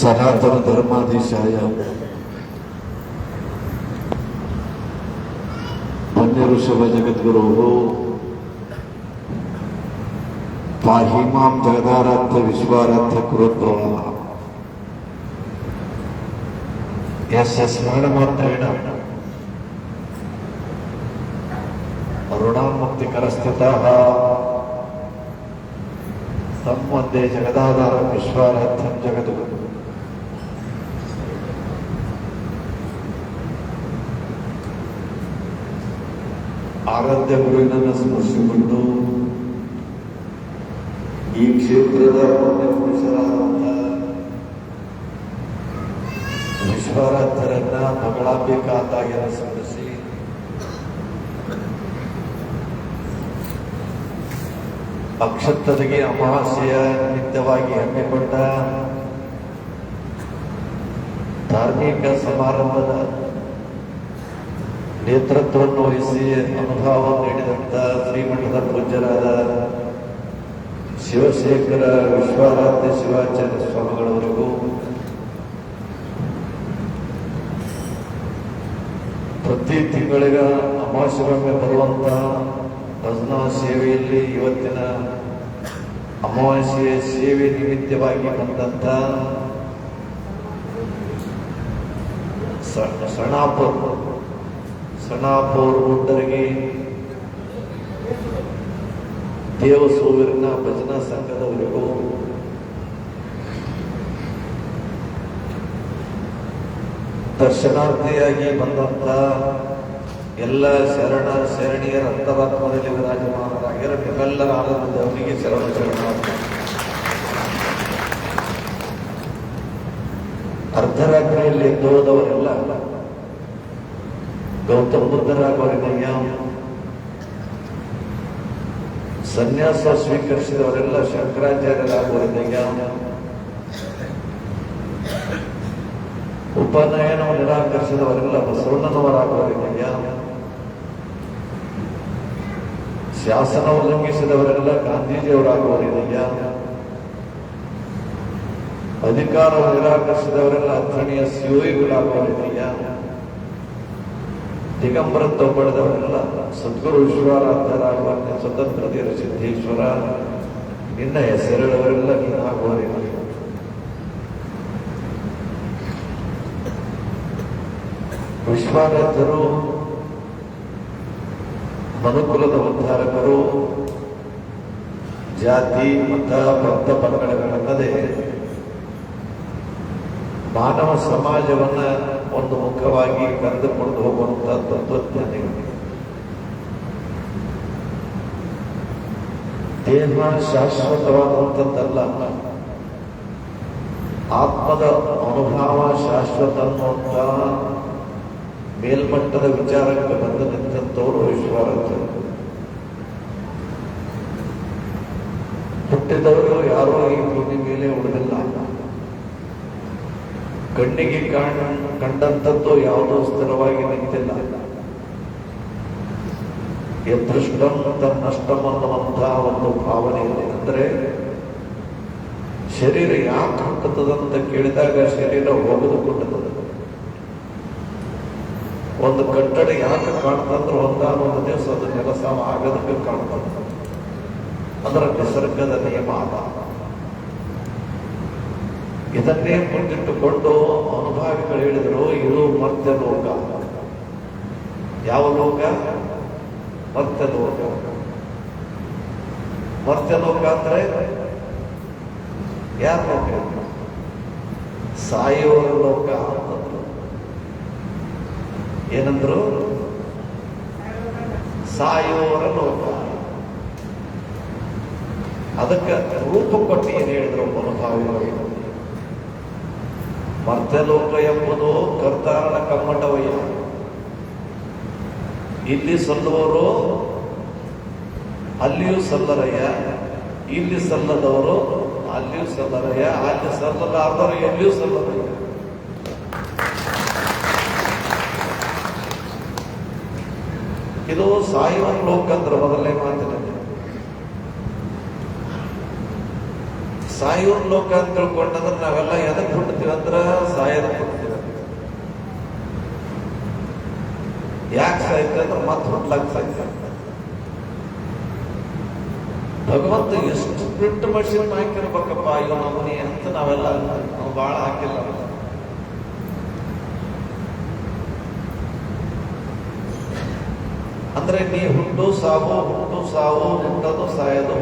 ಸನಾತನ ಧರ್ಮಾಧೀಶಾಯ ವನ್ಯ ಋಷಭ ಜಗದ್ಗುರು ಪಾಹಿಮಾಂ ಜಗದಾರಾಧ್ಯ ವಿಶ್ವಾರಾಧ್ಯ ಕುರುದ್ರೋ ಸ್ಮರಣಮಾತ್ರೇಣ ಋಣಾಮುಕ್ತಿಕರಸ್ಥಿತಃ ತಮ್ಮ ವಂದೇ ಜಗದಾಧಾರ ವಿಶ್ವಾರಾಧ್ಯಂ ಜಗದ್ಗುರು. ಆರಾಧ್ಯ ಗುರುವಿನನ್ನು ಸ್ಮರಿಸಿಕೊಂಡು ಈ ಕ್ಷೇತ್ರದ ಪುಣ್ಯ ಪುರುಷರಾದಂಥ ವಿಶ್ವಾರಾಧ್ಯರನ್ನ ಮಗಳಾಂಬಿಕಾತಾಗಿನ ಸ್ಮರಿಸಿ ಅಕ್ಷತರಿಗೆ ಅಮಾವಾಸ್ಯೆಯ ನಿಮಿತ್ತವಾಗಿ ಹಮ್ಮಿಕೊಂಡ ಧಾರ್ಮಿಕ ಸಮಾರಂಭದ ನೇತೃತ್ವವನ್ನು ವಹಿಸಿ ಅನುಭವ ನೀಡಿದಂಥ ಶ್ರೀಮಠದ ಪೂಜ್ಯರಾದ ಶಿವಶೇಖರ ವಿಶ್ವಾರಾಧ್ಯ ಶಿವಾಚಾರ್ಯ ಸ್ವಾಮಿಗಳವರೆಗೂ ಪ್ರತಿ ತಿಂಗಳಿಗ ಅಮಾವಾಸ್ಯೆಗೊಮ್ಮೆ ಬರುವಂಥ ಭಜನಾ ಸೇವೆಯಲ್ಲಿ ಇವತ್ತಿನ ಅಮಾವಾಸ್ಯೆಯ ಸೇವೆ ನಿಮಿತ್ತವಾಗಿ ಬಂದಂಥ ಸಣಾಪುರ ಗುಡ್ಡರಿಗೆ ದೇವಸೂರಿನ ಭಜನಾ ಸಂಘದವರೆಗೂ ದರ್ಶನಾರ್ಥಿಯಾಗಿ ಬಂದಂತ ಎಲ್ಲ ಶರಣ ಶರಣಿಯರ ಅಂತರಾತ್ಮದಲ್ಲಿ ವಿರಾಜಮಾನರಾಗಿರೋ ನಿಮ್ಮೆಲ್ಲರ ಆನಂದದವರಿಗೆ ಶರಣಾರ್ಥ. ಅರ್ಧರಾತ್ರಿಯಲ್ಲಿ ಹೋದವರೆಲ್ಲ ಗೌತಮ ಬುದ್ಧರಾಗೋರಿನಯ್ಯ, ಸನ್ಯಾಸ ಸ್ವೀಕರಿಸಿದವರೆಲ್ಲ ಶಂಕರಾಚಾರ್ಯರಾಗೋರಿನಯ್ಯ, ಉಪನಯನವನ್ನು ನಿರಾಕರಿಸಿದವರೆಲ್ಲ ಬಸವಣ್ಣನವರಾಗೋರಿನಯ್ಯ, ಶಾಸನ ಉಲ್ಲಂಘಿಸಿದವರೆಲ್ಲ ಗಾಂಧೀಜಿಯವರಾಗೋರಿನಯ್ಯ, ಅಧಿಕಾರವನ್ನು ನಿರಾಕರಿಸಿದವರೆಲ್ಲ ಅಥಣಿಯ ಸಿಒಇಗಳಾಗೋರಿನಯ್ಯ, ದಿಗಂಬರತ್ವ ಪಡೆದವರೆಲ್ಲ ಸದ್ಗುರು ವಿಶ್ವಾರಾಧ್ಯರಾಗುವಂತೆ ಸ್ವತಂತ್ರ ಧೀರ ಸಿದ್ದೇಶ್ವರ ನಿನ್ನ ಹೆಸರುಗಳವರೆಲ್ಲ ನೀನಾಗುವರಿಲ್ಲ. ವಿಶ್ವಾರಾಧ್ಯರು ಮನುಕುಲದ ಉದ್ಧಾರಕರು. ಜಾತಿ ಮತ ಭಕ್ತ ಪಂಗಡಗಳನ್ನದೇ ಮಾನವ ಸಮಾಜವನ್ನ ಒಂದು ಮುಖವಾಗಿ ಕರೆದುಕೊಂಡು ಹೋಗುವಂತಹ ತತ್ವಜ್ಞಾನಿಗಳು. ದೇಹ ಶಾಶ್ವತವಾದಂಥದ್ದಲ್ಲ, ಆತ್ಮದ ಅನುಭವ ಶಾಶ್ವತ ಅನ್ನುವಂಥ ಮೇಲ್ಮಟ್ಟದ ವಿಚಾರಕ್ಕೆ ಬಂದು ನಿಂತವರು ವಿಶ್ವಾರಾಧ್ಯರು. ಹುಟ್ಟಿದವರು ಯಾರೋ ಈ ಭೂಮಿ ಮೇಲೆ ಉಳಿದಿಲ್ಲ. ಕಣ್ಣಿಗೆ ಕಂಡಂಥದ್ದು ಯಾವುದೋ ಸ್ಥಿರವಾಗಿ ನಿಂತಿಲ್ಲ. ಯದೃಷ್ಟಂ ತನ್ನಷ್ಟಂ ಅನ್ನುವಂತಹ ಒಂದು ಭಾವನೆ ಇದೆ. ಅಂದರೆ ಶರೀರ ಯಾಕೆ ಹುಟ್ಟುತ್ತದಂತ ಕೇಳಿದಾಗ ಶರೀರ ಹೋಗದುಕೊಟ್ಟದ. ಒಂದು ಕಟ್ಟಡ ಯಾಕೆ ಕಾಣ್ತಂದ್ರೆ ಒಂದಾನೊಂದು ದಿವಸ ಅದು ಕೆಲಸ ಆಗೋದಕ್ಕೆ ಕಾಣ್ತದ. ಅದರ ನಿಸರ್ಗದ ನಿಯಮ ಅದ. ಇದನ್ನೇ ಮುಂದಿಟ್ಟುಕೊಂಡು ಅನುಭಾವಿಗಳು ಹೇಳಿದರು, ಇದು ಮರ್ತ್ಯ ಲೋಕ. ಯಾವ ಲೋಕ? ಮರ್ತ್ಯ ಲೋಕ. ಮರ್ತ್ಯ ಲೋಕ ಅಂದ್ರೆ ಯಾರ ಲೋಕ? ಸಾಯುವವರ ಲೋಕ ಅಂತಂದ್ರು. ಏನಂದ್ರು? ಸಾಯುವವರ ಲೋಕ. ಅದಕ್ಕೆ ರೂಪ ಕೊಟ್ಟು ಏನು ಹೇಳಿದ್ರು ಅನುಭಾವಿಗಳು? ಮರ್ತ್ಯಲೋಕ ಎಂಬುದು ಕರ್ತಾರನ ಕಮ್ಮಟವಯ್ಯ. ಇಲ್ಲಿ ಸಲ್ಲುವವರು ಅಲ್ಲಿಯೂ ಸಲ್ಲರಯ್ಯ, ಇಲ್ಲಿ ಸಲ್ಲದವರು ಅಲ್ಲಿಯೂ ಸಲ್ಲರಯ್ಯ, ಅಲ್ಲಿ ಸಲ್ಲಲಾರದವರು ಎಲ್ಲಿಯೂ ಸಲ್ಲರಯ್ಯ. ಇದು ಸಾಯುವ ಲೋಕ ಅಂದ್ರೆ ಮೊದಲನೇ ಮಾತಿನಲ್ಲಿ. ಸಾಯುವ ಇವ್ರ ಲೋಕ ಅಂತ ತಿಳ್ಕೊಂಡಂದ್ರೆ ನಾವೆಲ್ಲ ಎದಕ್ ಹುಟ್ಟುತ್ತೀವಿ ಅಂದ್ರ ಸಾಯದ ಹುಟ್ಟುತ್ತೀವಿ. ಯಾಕೆ ಸಾಯ್ತೀವಿ ಅಂದ್ರೆ ಮತ್ತೆ ಹುಟ್ಲಾಕ್ ಸಾಯ್ತೀವಿ. ಭಗವಂತ ಎಷ್ಟು ಬಿಟ್ಟು ಮನುಷ್ಯನ ಹಾಕಿರ್ಬೇಕಪ್ಪ ಅಯ್ಯೋ ನಮ್ಮನಿ ಅಂತ ನಾವೆಲ್ಲ ನಾವು ಬಹಳ ಹಾಕಿಲ್ಲ. ಅಂದ್ರೆ ನೀ ಹುಟ್ಟು ಸಾವು ಹುಟ್ಟೋದು ಸಾಯೋದು.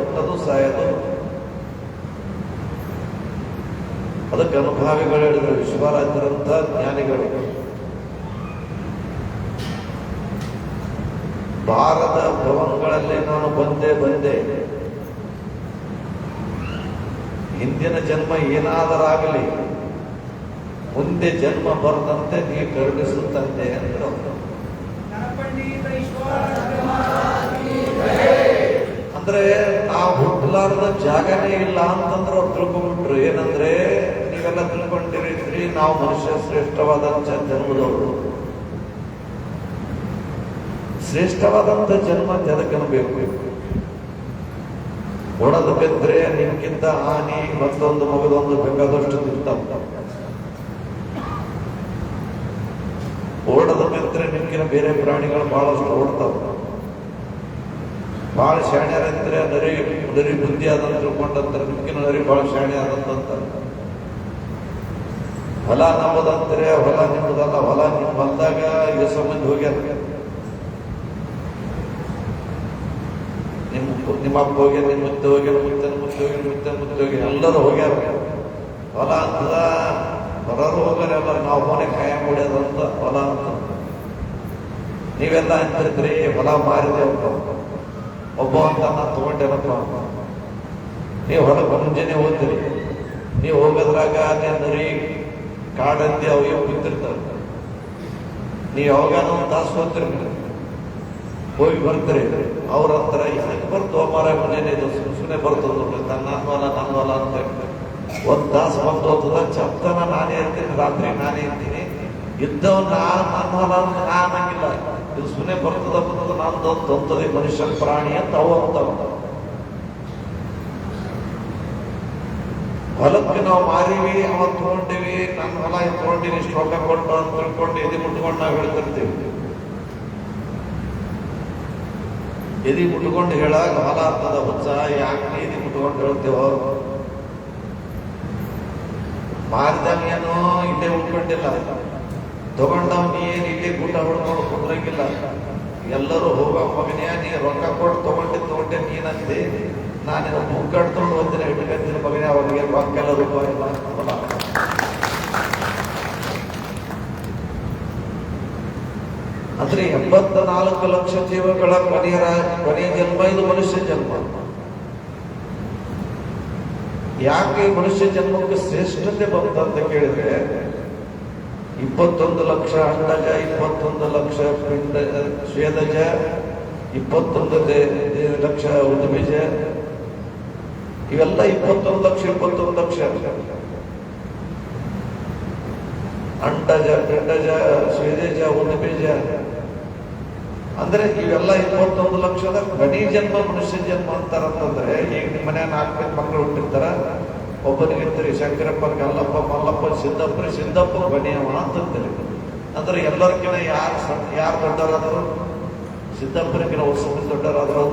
ಅದಕ್ಕೆ ಅನುಭಾವಿಗಳು ಹೇಳಿದ್ರು, ವಿಶ್ವರಾಜ್ಯರಂತ ಜ್ಞಾನಿಗಳು, ಭಾರತ ಭವನಗಳಲ್ಲಿ ನಾನು ಬಂದೆ, ಹಿಂದಿನ ಜನ್ಮ ಏನಾದರಾಗಲಿ ಮುಂದೆ ಜನ್ಮ ಬರದಂತೆ ನೀ ಕರುಣಿಸುತ್ತಂತೆ ಅಂತ. ಅಂದ್ರೆ ನಾವು ಹುಟ್ಟಲಾರದ ಜಾಗನೇ ಇಲ್ಲ ಅಂತಂದ್ರೆ ಅವ್ರು ತಿಳ್ಕೊಂಡ್ಬಿಟ್ರು. ಏನಂದ್ರೆ ನೀವೆಲ್ಲ ತಿಳ್ಕೊಂಡಿರಿದ್ರಿ ನಾವು ಮನುಷ್ಯ ಶ್ರೇಷ್ಠವಾದಂತ ಜನ್ಮದವರು. ಶ್ರೇಷ್ಠವಾದಂತ ಜನ್ಮ ಜಗಕ್ಕಬೇಕು. ಒಡದು ಬೆದ್ರೆ ನಿಮ್ಗಿಂತ ಹಾನಿ ಮತ್ತೊಂದು ಮಗದೊಂದು ಬೇಕಾದಷ್ಟು ತಿಂತಾವ. ಓಡದ ಬೆದ್ರೆ ನಿಮ್ಗಿನ ಬೇರೆ ಪ್ರಾಣಿಗಳು ಬಹಳಷ್ಟು ಓಡ್ತಾವ. ಬಹಳ ಶಾಣ್ಯರಂದ್ರೆ ನರಿ ಬುದ್ಧಿ ಆದಂತ ತಿಳ್ಕೊಂಡಂತಾರೆ. ನಿಮ್ಗಿನ ನರಿ ಬಹಳ ಶಾಣೆ ಆದಂತ. ಹೊಲ ನಮ್ಮದಂತಾರೆ, ಹೊಲ ನಿಮ್ಮದಲ್ಲ. ಹೊಲ ನಿಮ್ ಬಂದಾಗ ಎಸ ಮಂದಿ ಹೋಗ್ಯಾರ. ನಿಮ್ಮ ಅಪ್ಪ ಹೋಗ್ಯಾರ, ನಿಮ್ಮ ಮುತ್ತೆ ಹೋಗ್ಯಾರ, ಮುತ್ತೆ ಹೋಗ್ಯಾರ, ಎಲ್ಲರೂ ಹೋಗ್ಯಾರ. ಹೊಲ ಅಂತದ ಹೊರರು ಹೋಗ್ಯಾರ. ಎಲ್ಲ ನಾವು ಮನೆ ಕಾಯ ಹೊಡ್ಯೋದಂತ ಹೊಲ ಅಂತ. ನೀವೆಲ್ಲ ಅಂತಿರ್ತೀರಿ ಹೊಲ ಮಾರಿದೆ ಒಬ್ಬ ಅಂತ ನಾನು ತಗೊಂಡೇನಪ್ಪ. ನೀವು ಹೊರಗೆ ಮುಂಜಾನೆ ಹೋಗ್ತೀರಿ. ನೀವು ಹೋಗೋದ್ರಾಗ ನರಿ ಕಾಡಂದಿ ಅವು ಬಿತ್ತಿರ್ತಾವ. ನೀವು ಯಾವಾಗ ಒಂದು ತಾಸು ಹೋಗ್ತೀರಿ, ಹೋಗಿ ಬರ್ತೀರಿ. ಅವ್ರಂತರ ಇದಕ್ಕೆ ಬರ್ತು ಮಾರ ಮನೇನೆ ಸುಮ್ಮನೆ ಬರ್ತದ ನೋಡ್ರಿ, ನನ್ನ ಹೊಲ ಅಂತ. ಒಂದ್ ತಾಸು ಬಂದು ಹೋಗ್ತದ. ಚಪ್ತನ ನಾನೇ ಇರ್ತೀನಿ, ರಾತ್ರಿ ನಾನೇ ಇರ್ತೀನಿ. ಇದ್ದವ್ ನನ್ನ ಹೊಲ ನಾ ಅನ್ನಂಗಿಲ್ಲ. ಇದು ಸುಮ್ಮನೆ ಬರ್ತದ ನಂದು ತೊಂತದೆ ಮನುಷ್ಯ ಪ್ರಾಣಿ ಅಂತ ಅವು ಅಂತವ. ಹೊಲಕ್ಕೆ ನಾವು ಮಾರಿವಿ, ಅವ ತಗೊಂಡಿವಿ, ನನ್ನ ಹೊಲ ತಗೊಂಡಿವಿ, ಇಷ್ಟು ರೊಕ್ಕ ಕೊಟ್ಟು ಅಂತ ತಿಳ್ಕೊಂಡು ಎದಿ ಮುಟ್ಕೊಂಡು ನಾವು ಹೇಳ್ತಿರ್ತೀವಿ. ಎದಿ ಮುಟ್ಕೊಂಡು ಹೇಳಾಗ ಹೊಲ ಅಂತದ ಹುಚ್ಚ, ಯಾಕೆ ಎದಿ ಮುಟ್ಕೊಂಡು ಹೇಳ್ತೇವೋ. ಮಾರಿದಾಗ ಏನೋ ಇಲ್ಲೇ ಉಳ್ಕೊಂಡಿಲ್ಲ, ತಗೊಂಡವ್ನಿ ಏನು ಇಲ್ಲೇ ಗುಡ್ಡ ಹೊಡ್ಕೊಂಡು ಕುಂದ್ರಂಗಿಲ್ಲ. ಎಲ್ಲರೂ ಹೋಗೋ ಮಗನೇ ನೀ ರೊಕ್ಕ ಕೊಟ್ಟು ತಗೊಂಡೆ ನೀನಂತೆ, ನಾನೇನು ಮುಗ್ಗಡ್ ತಗೊಂಡು ಒಂದಿನ ಇಟ್ಕೊಂತೀನಿ ಮಗನೇ, ಅವನಿಗೆ ರೊಕ್ಕೆಲ್ಲ ರೂಪಾಯಿ ಇಲ್ಲ. ಅಂದ್ರೆ 84 ಲಕ್ಷ ಜೀವಗಳ ಕೊನೆಯ ಜನ್ಮ ಇದು ಮನುಷ್ಯ ಜನ್ಮ. ಯಾಕೆ ಮನುಷ್ಯ ಜನ್ಮಕ್ಕೆ ಶ್ರೇಷ್ಠತೆ ಬಂತಂತ ಕೇಳಿದ್ರೆ, 21 ಲಕ್ಷ ಅಂಡಜ, 21 ಲಕ್ಷ ಪಿಂಡ ಶ್ವೇದಜ, 21 ಲಕ್ಷ ಉದ್ಬೀಜ, ಇವೆಲ್ಲ 21 ಲಕ್ಷ ಅಂಡಜ, ಪಿಂಡಜ, ಶ್ವೇದಜ, ಉದ್ಬೀಜ. ಅಂದ್ರೆ ಇವೆಲ್ಲ 21 ಲಕ್ಷದ ಗಣಿ ಜನ್ಮ ಮನುಷ್ಯ ಜನ್ಮ ಅಂತಾರಂತಂದ್ರೆ, ಈಗ ನಿಮ್ಮ ಮನೆ 4 ಮಕ್ಕಳು ಹುಟ್ಟಿರ್ತಾರ. ಒಬ್ಬನಿಗಿರ್ತೀರಿ ಶಂಕರಪ್ಪ, ಕಲ್ಲಪ್ಪ, ಮಲ್ಲಪ್ಪ, ಸಿದ್ದಪ್ಪ ಗಣಿಯವ ಅಂತಂತೀರಿ. ಅಂದ್ರೆ ಎಲ್ಲರಿಗಿನ ಯಾರು ದೊಡ್ಡರಾದ್ರು? ಸಿದ್ದಪ್ಪನಿಗಿನ ವರ್ಷ ದೊಡ್ಡರಾದ್ರು.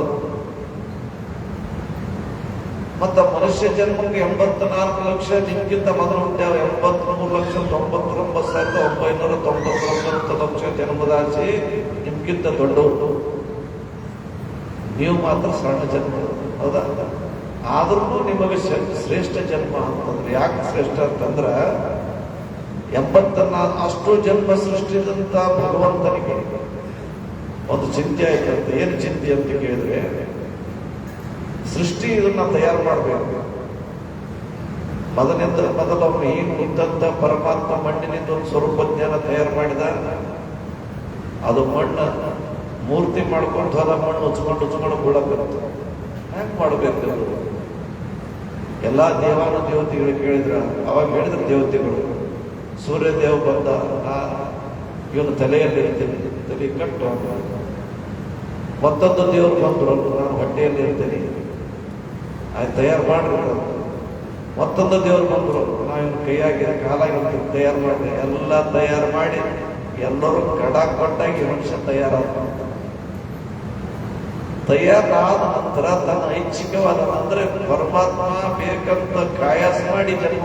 ಮತ್ತ ಮನುಷ್ಯ ಜನ್ಮಕ್ಕೆ 84 ಲಕ್ಷ ನಿಮ್ಗಿಂತ ಮೊದಲು ಹುಟ್ಟ್ಯಾವ. 83,99,999 ಲಕ್ಷ ಜನ್ಮದಾಚಿ ನಿಮ್ಗಿಂತ ದೊಡ್ಡವರು. ನೀವು ಮಾತ್ರ ಸಣ್ಣ ಜನ್ಮ, ಹೌದಾ? ಆದ್ರೂ ನಿಮಗೆ ಶ್ರೇಷ್ಠ ಜನ್ಮ ಅಂತಂದ್ರೆ ಯಾಕೆ ಶ್ರೇಷ್ಠ ಅಂತಂದ್ರ 84 ಅಷ್ಟು ಜನ್ಮ ಸೃಷ್ಟಿಸಿದಂತ ಭಗವಂತನಿಗೆ ಒಂದು ಚಿಂತೆ ಆಯ್ತಂತೆ. ಏನು ಚಿಂತೆ ಅಂತ ಕೇಳಿದ್ರೆ, ಸೃಷ್ಟಿ ಇದನ್ನ ತಯಾರು ಮಾಡಬೇಕು. ಮೊದಲೊಮ್ಮೆ ಏನು ಇದ್ದಂತ ಪರಮಾತ್ಮ ಮಣ್ಣಿನಿಂದ ಒಂದು ಸ್ವರೂಪ ಜ್ಞಾನ ತಯಾರು ಮಾಡಿದ. ಅದು ಮಣ್ಣು ಮೂರ್ತಿ ಮಾಡ್ಕೊಂಡು ಹೊರ ಮಣ್ಣು ಉಚ್ಕೊಂಡು ಬೀಳಬೇಕು. ಹ್ಯಾಂಗ್ ಮಾಡ್ಬೇಕು? ಎಲ್ಲಾ ದೇವಾನು ದೇವತೆಗಳು ಕೇಳಿದ್ರ, ಅವಾಗ ಹೇಳಿದ್ರು ದೇವತೆಗಳು, ಸೂರ್ಯ ದೇವ ಬಂದ, ಇವನು ತಲೆಯಲ್ಲಿ ಇರ್ತೀನಿ, ತಲೆ ಕಟ್ಟು. ಮತ್ತೊಂದು ದೇವರು ಬಂದ್ರು, ನಾನು ಹೊಟ್ಟೆಯಲ್ಲಿ ಇರ್ತೀನಿ, ಆಯ್ತು ತಯಾರು ಮಾಡ್ರಿ. ಮತ್ತೊಂದು ದೇವರು ಬಂದರು, ನಾವಿನ ಕೈಯಾಗಿ ಕಾಲಾಗಿ ತಯಾರು ಮಾಡಿ ಎಲ್ಲ ತಯಾರು ಮಾಡಿ ಎಲ್ಲರೂ ಕಡಾಕೊಟ್ಟಾಗಿ ಮನುಷ್ಯ ತಯಾರಾದ ತಯಾರಾದ ನಂತರ ತನ್ನ ಐಚ್ಛಿಕವಾದ ಅಂದ್ರೆ ಪರಮಾತ್ಮ ಬೇಕಂತ ಕಾಯಾಸ ಮಾಡಿ ಜನ್ಮ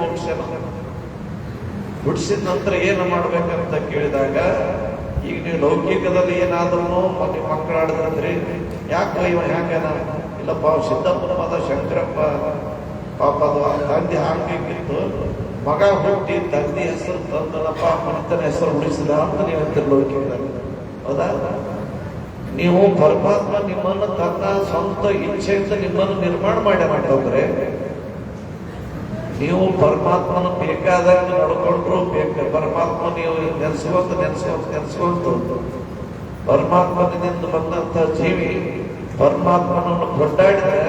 ಹುಟ್ಟಿಸಿದ ನಂತರ ಏನು ಮಾಡ್ಬೇಕಂತ ಕೇಳಿದಾಗ, ಈಗ ನೀವು ಲೌಕಿಕದಲ್ಲಿ ಏನಾದ್ರೂ ನಿಮ್ಮ ಮಕ್ಕಳು ಆಡಿದ್ರಿ, ಯಾಕೆ ಇವ ಹ್ಯಾಂಗನ ಇಲ್ಲಪ್ಪ ಸಿದ್ದಪ್ಪನ ಮದ ಶಂಕರಪ್ಪ ಪಾಪದ ತಂದೆ ಹಾಕಿತ್ತು, ಮಗ ಹುಟ್ಟಿ ತಂದೆ ಹೆಸರು ತಂದನಪ್ಪ ಮನಿತನ ಹೆಸರು ಉಳಿಸಿದ ಅಂತ ನೀವು ಹೇಳ್ತೀರಿ ಲೌಕಿಕದಲ್ಲಿ. ಹೌದಾ? ನೀವು ಪರಮಾತ್ಮ ನಿಮ್ಮನ್ನು ತನ್ನ ಸ್ವಂತ ಇಚ್ಛೆಯಿಂದ ನಿಮ್ಮನ್ನು ನಿರ್ಮಾಣ ಮಾಡ್ಯಾರಂತಂದ್ರೆ, ನೀವು ಪರಮಾತ್ಮನ ಬೇಕಾದಾಗ ನಡ್ಕೊಂಡ್ರು ಪರಮಾತ್ಮ ನೀವು ನೆನೆಸ್ಕೊಂತ ಪರಮಾತ್ಮನಿಂದ ಬಂದಂತ ಜೀವಿ ಪರಮಾತ್ಮನನ್ನು ಕೊಂಡಾಡಿದ್ರೆ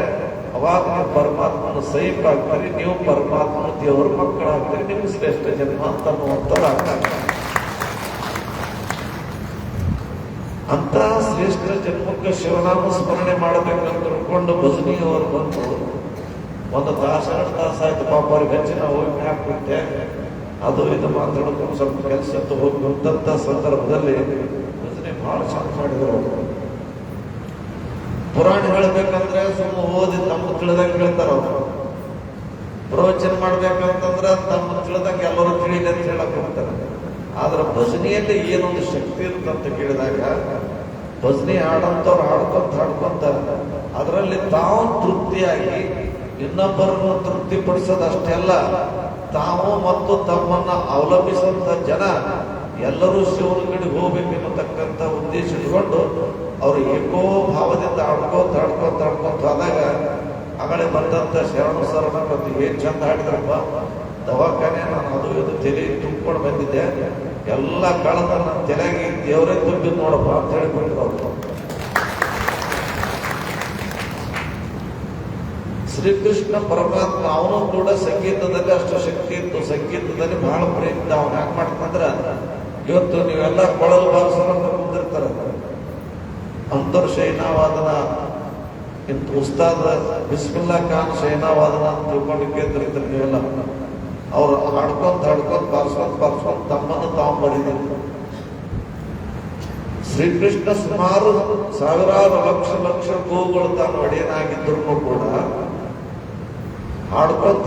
ಅವಾಗ ಪರಮಾತ್ಮನ ಸೈಫ್ ಆಗ್ತಾರೆ, ನೀವು ಪರಮಾತ್ಮನ ದೇವರ ಮಕ್ಕಳಾಗ್ತಾರೆ, ನಿಮ್ಗೆ ಶ್ರೇಷ್ಠ ಜನ್ಮ ಅಂತ ಅನ್ನುವಂಥದ್ದಾಗ್ತಾರೆ. ಅಂತ ಶ್ರೇಷ್ಠ ಜನ್ಮಕ್ಕೆ ಶಿವನಾಮ ಸ್ಮರಣೆ ಮಾಡಬೇಕಂತ ತಿಳ್ಕೊಂಡು ಭಜನಿಯವರು ಬಂದು ಒಂದು ತಾಸು 2 ತಾಸು ಆಯ್ತು, ಪಾಪ ಅವ್ರಿಗೆ ಹಚ್ಚಿ ನಾವು ಹೋಗಿ ಹಾಕ್ಬಿಟ್ಟೆ, ಅದು ಇದು ಮಾತಾಡ್ಕೊಂಡು ಸ್ವಲ್ಪ ಕೆಲಸ ಹೋಗಿ ಬಂದಂತ ಸಂದರ್ಭದಲ್ಲಿ ಭಜನೆ ಬಹಳ ಚಂದ ಮಾಡಿದ್ರು ಅವರು. ಪುರಾಣ ಹೇಳ್ಬೇಕಂದ್ರೆ ಸುಮ್ಮ ಓದಿ ತಮ್ಮ ತಿಳಿದಂಗೆ ಹೇಳ್ತಾರ ಅವರು. ಪ್ರವಚನ ಮಾಡ್ಬೇಕಂತಂದ್ರೆ ತಮ್ಮ ತಿಳಿದಂಗೆ ಎಲ್ಲರೂ ತಿಳಿಲಿ ಅಂತ ಹೇಳಕ್ ಹೋಗ್ತಾರೆ. ಆದ್ರೆ ಭಜನೆಯಲ್ಲಿ ಏನೊಂದು ಶಕ್ತಿ ಇರುತ್ತಂತ ಕೇಳಿದಾಗ, ಭಜನೆ ಹಾಡಂತವ್ರು ಹಾಡ್ಕೊಂತ ಅದರಲ್ಲಿ ತಾವು ತೃಪ್ತಿಯಾಗಿ ಇನ್ನೊಬ್ಬರನ್ನು ತೃಪ್ತಿಪಡಿಸೋದಷ್ಟೇ ಅಲ್ಲ, ತಾವು ಮತ್ತು ತಮ್ಮನ್ನ ಅವಲಂಬಿಸುವಂತ ಜನ ಎಲ್ಲರೂ ಶಿವನ ಕಡೆಗೆ ಹೋಗ್ಬೇಕೆನ್ನತಕ್ಕಂಥ ಉದ್ದೇಶ ಇಟ್ಕೊಂಡು ಅವರು ಏಕೋ ಭಾವದಿಂದ ಆಡ್ಕೊಂತ ಆದಾಗ ಆಗಲೇ ಬಂದಂತ ಶರಣ ಸರಣ ಮತ್ತು ಏನ್ ಚಂದ ಹಾಡಿದ್ರಪ್ಪ, ದವಾಖಾನೆ ನಾನು ಅದು ಇದು ತಲೆ ತುಂಬಿಕೊಂಡು ಬಂದಿದ್ದೆ, ಎಲ್ಲ ಕಳೆದ ನನ್ನ ತಲೆಗೆ ದೇವರೇ ತುಂಬಿದ್ ನೋಡಪ್ಪ ಅಂತ ಹೇಳಿಬಿಟ್ರು ಅವರು. ಶ್ರೀಕೃಷ್ಣ ಪರಮಾತ್ಮ ಅವನು ಕೂಡ ಸಂಗೀತದಲ್ಲಿ ಅಷ್ಟು ಶಕ್ತಿ ಇತ್ತು, ಸಂಗೀತದಲ್ಲಿ ಬಹಳ ಪ್ರೀತಿ. ಅವನು ಯಾಕೆ ಮಾಡ್ತಂದ್ರ, ಇವತ್ತು ನೀವೆಲ್ಲ ಕೊಳಲು ಬಾರಿಸೋಣ ಕುಂದಿರ್ತಾರ, ಅಂತರ್ ಶೈನಾವಾದನ ಇಂತ ಉಸ್ತಾದ ಬಿಸ್ಮಿಲ್ಲಾ ಖಾನ್ ಶೈನಾವಾದನ ಅಂತ ತಿಳ್ಕೊಂಡು ಕೇಳ್ತಿರ್ತಾರೆ ನೀವೆಲ್ಲ. ಅವ್ರು ಹಾಡ್ಕೊಂತ ಬಾರಿಸ್ಕೊಂತ ತಮ್ಮನ್ನು ತಾವು ಬರೀದಿದ್ರು. ಶ್ರೀಕೃಷ್ಣ ಸುಮಾರು ಸಾವಿರಾರು ಲಕ್ಷ ಗೋಗಳು ತಾನು ಒಡೆಯನಾಗಿದ್ರು ಕೂಡ ಹಾಡ್ಕೊಂತ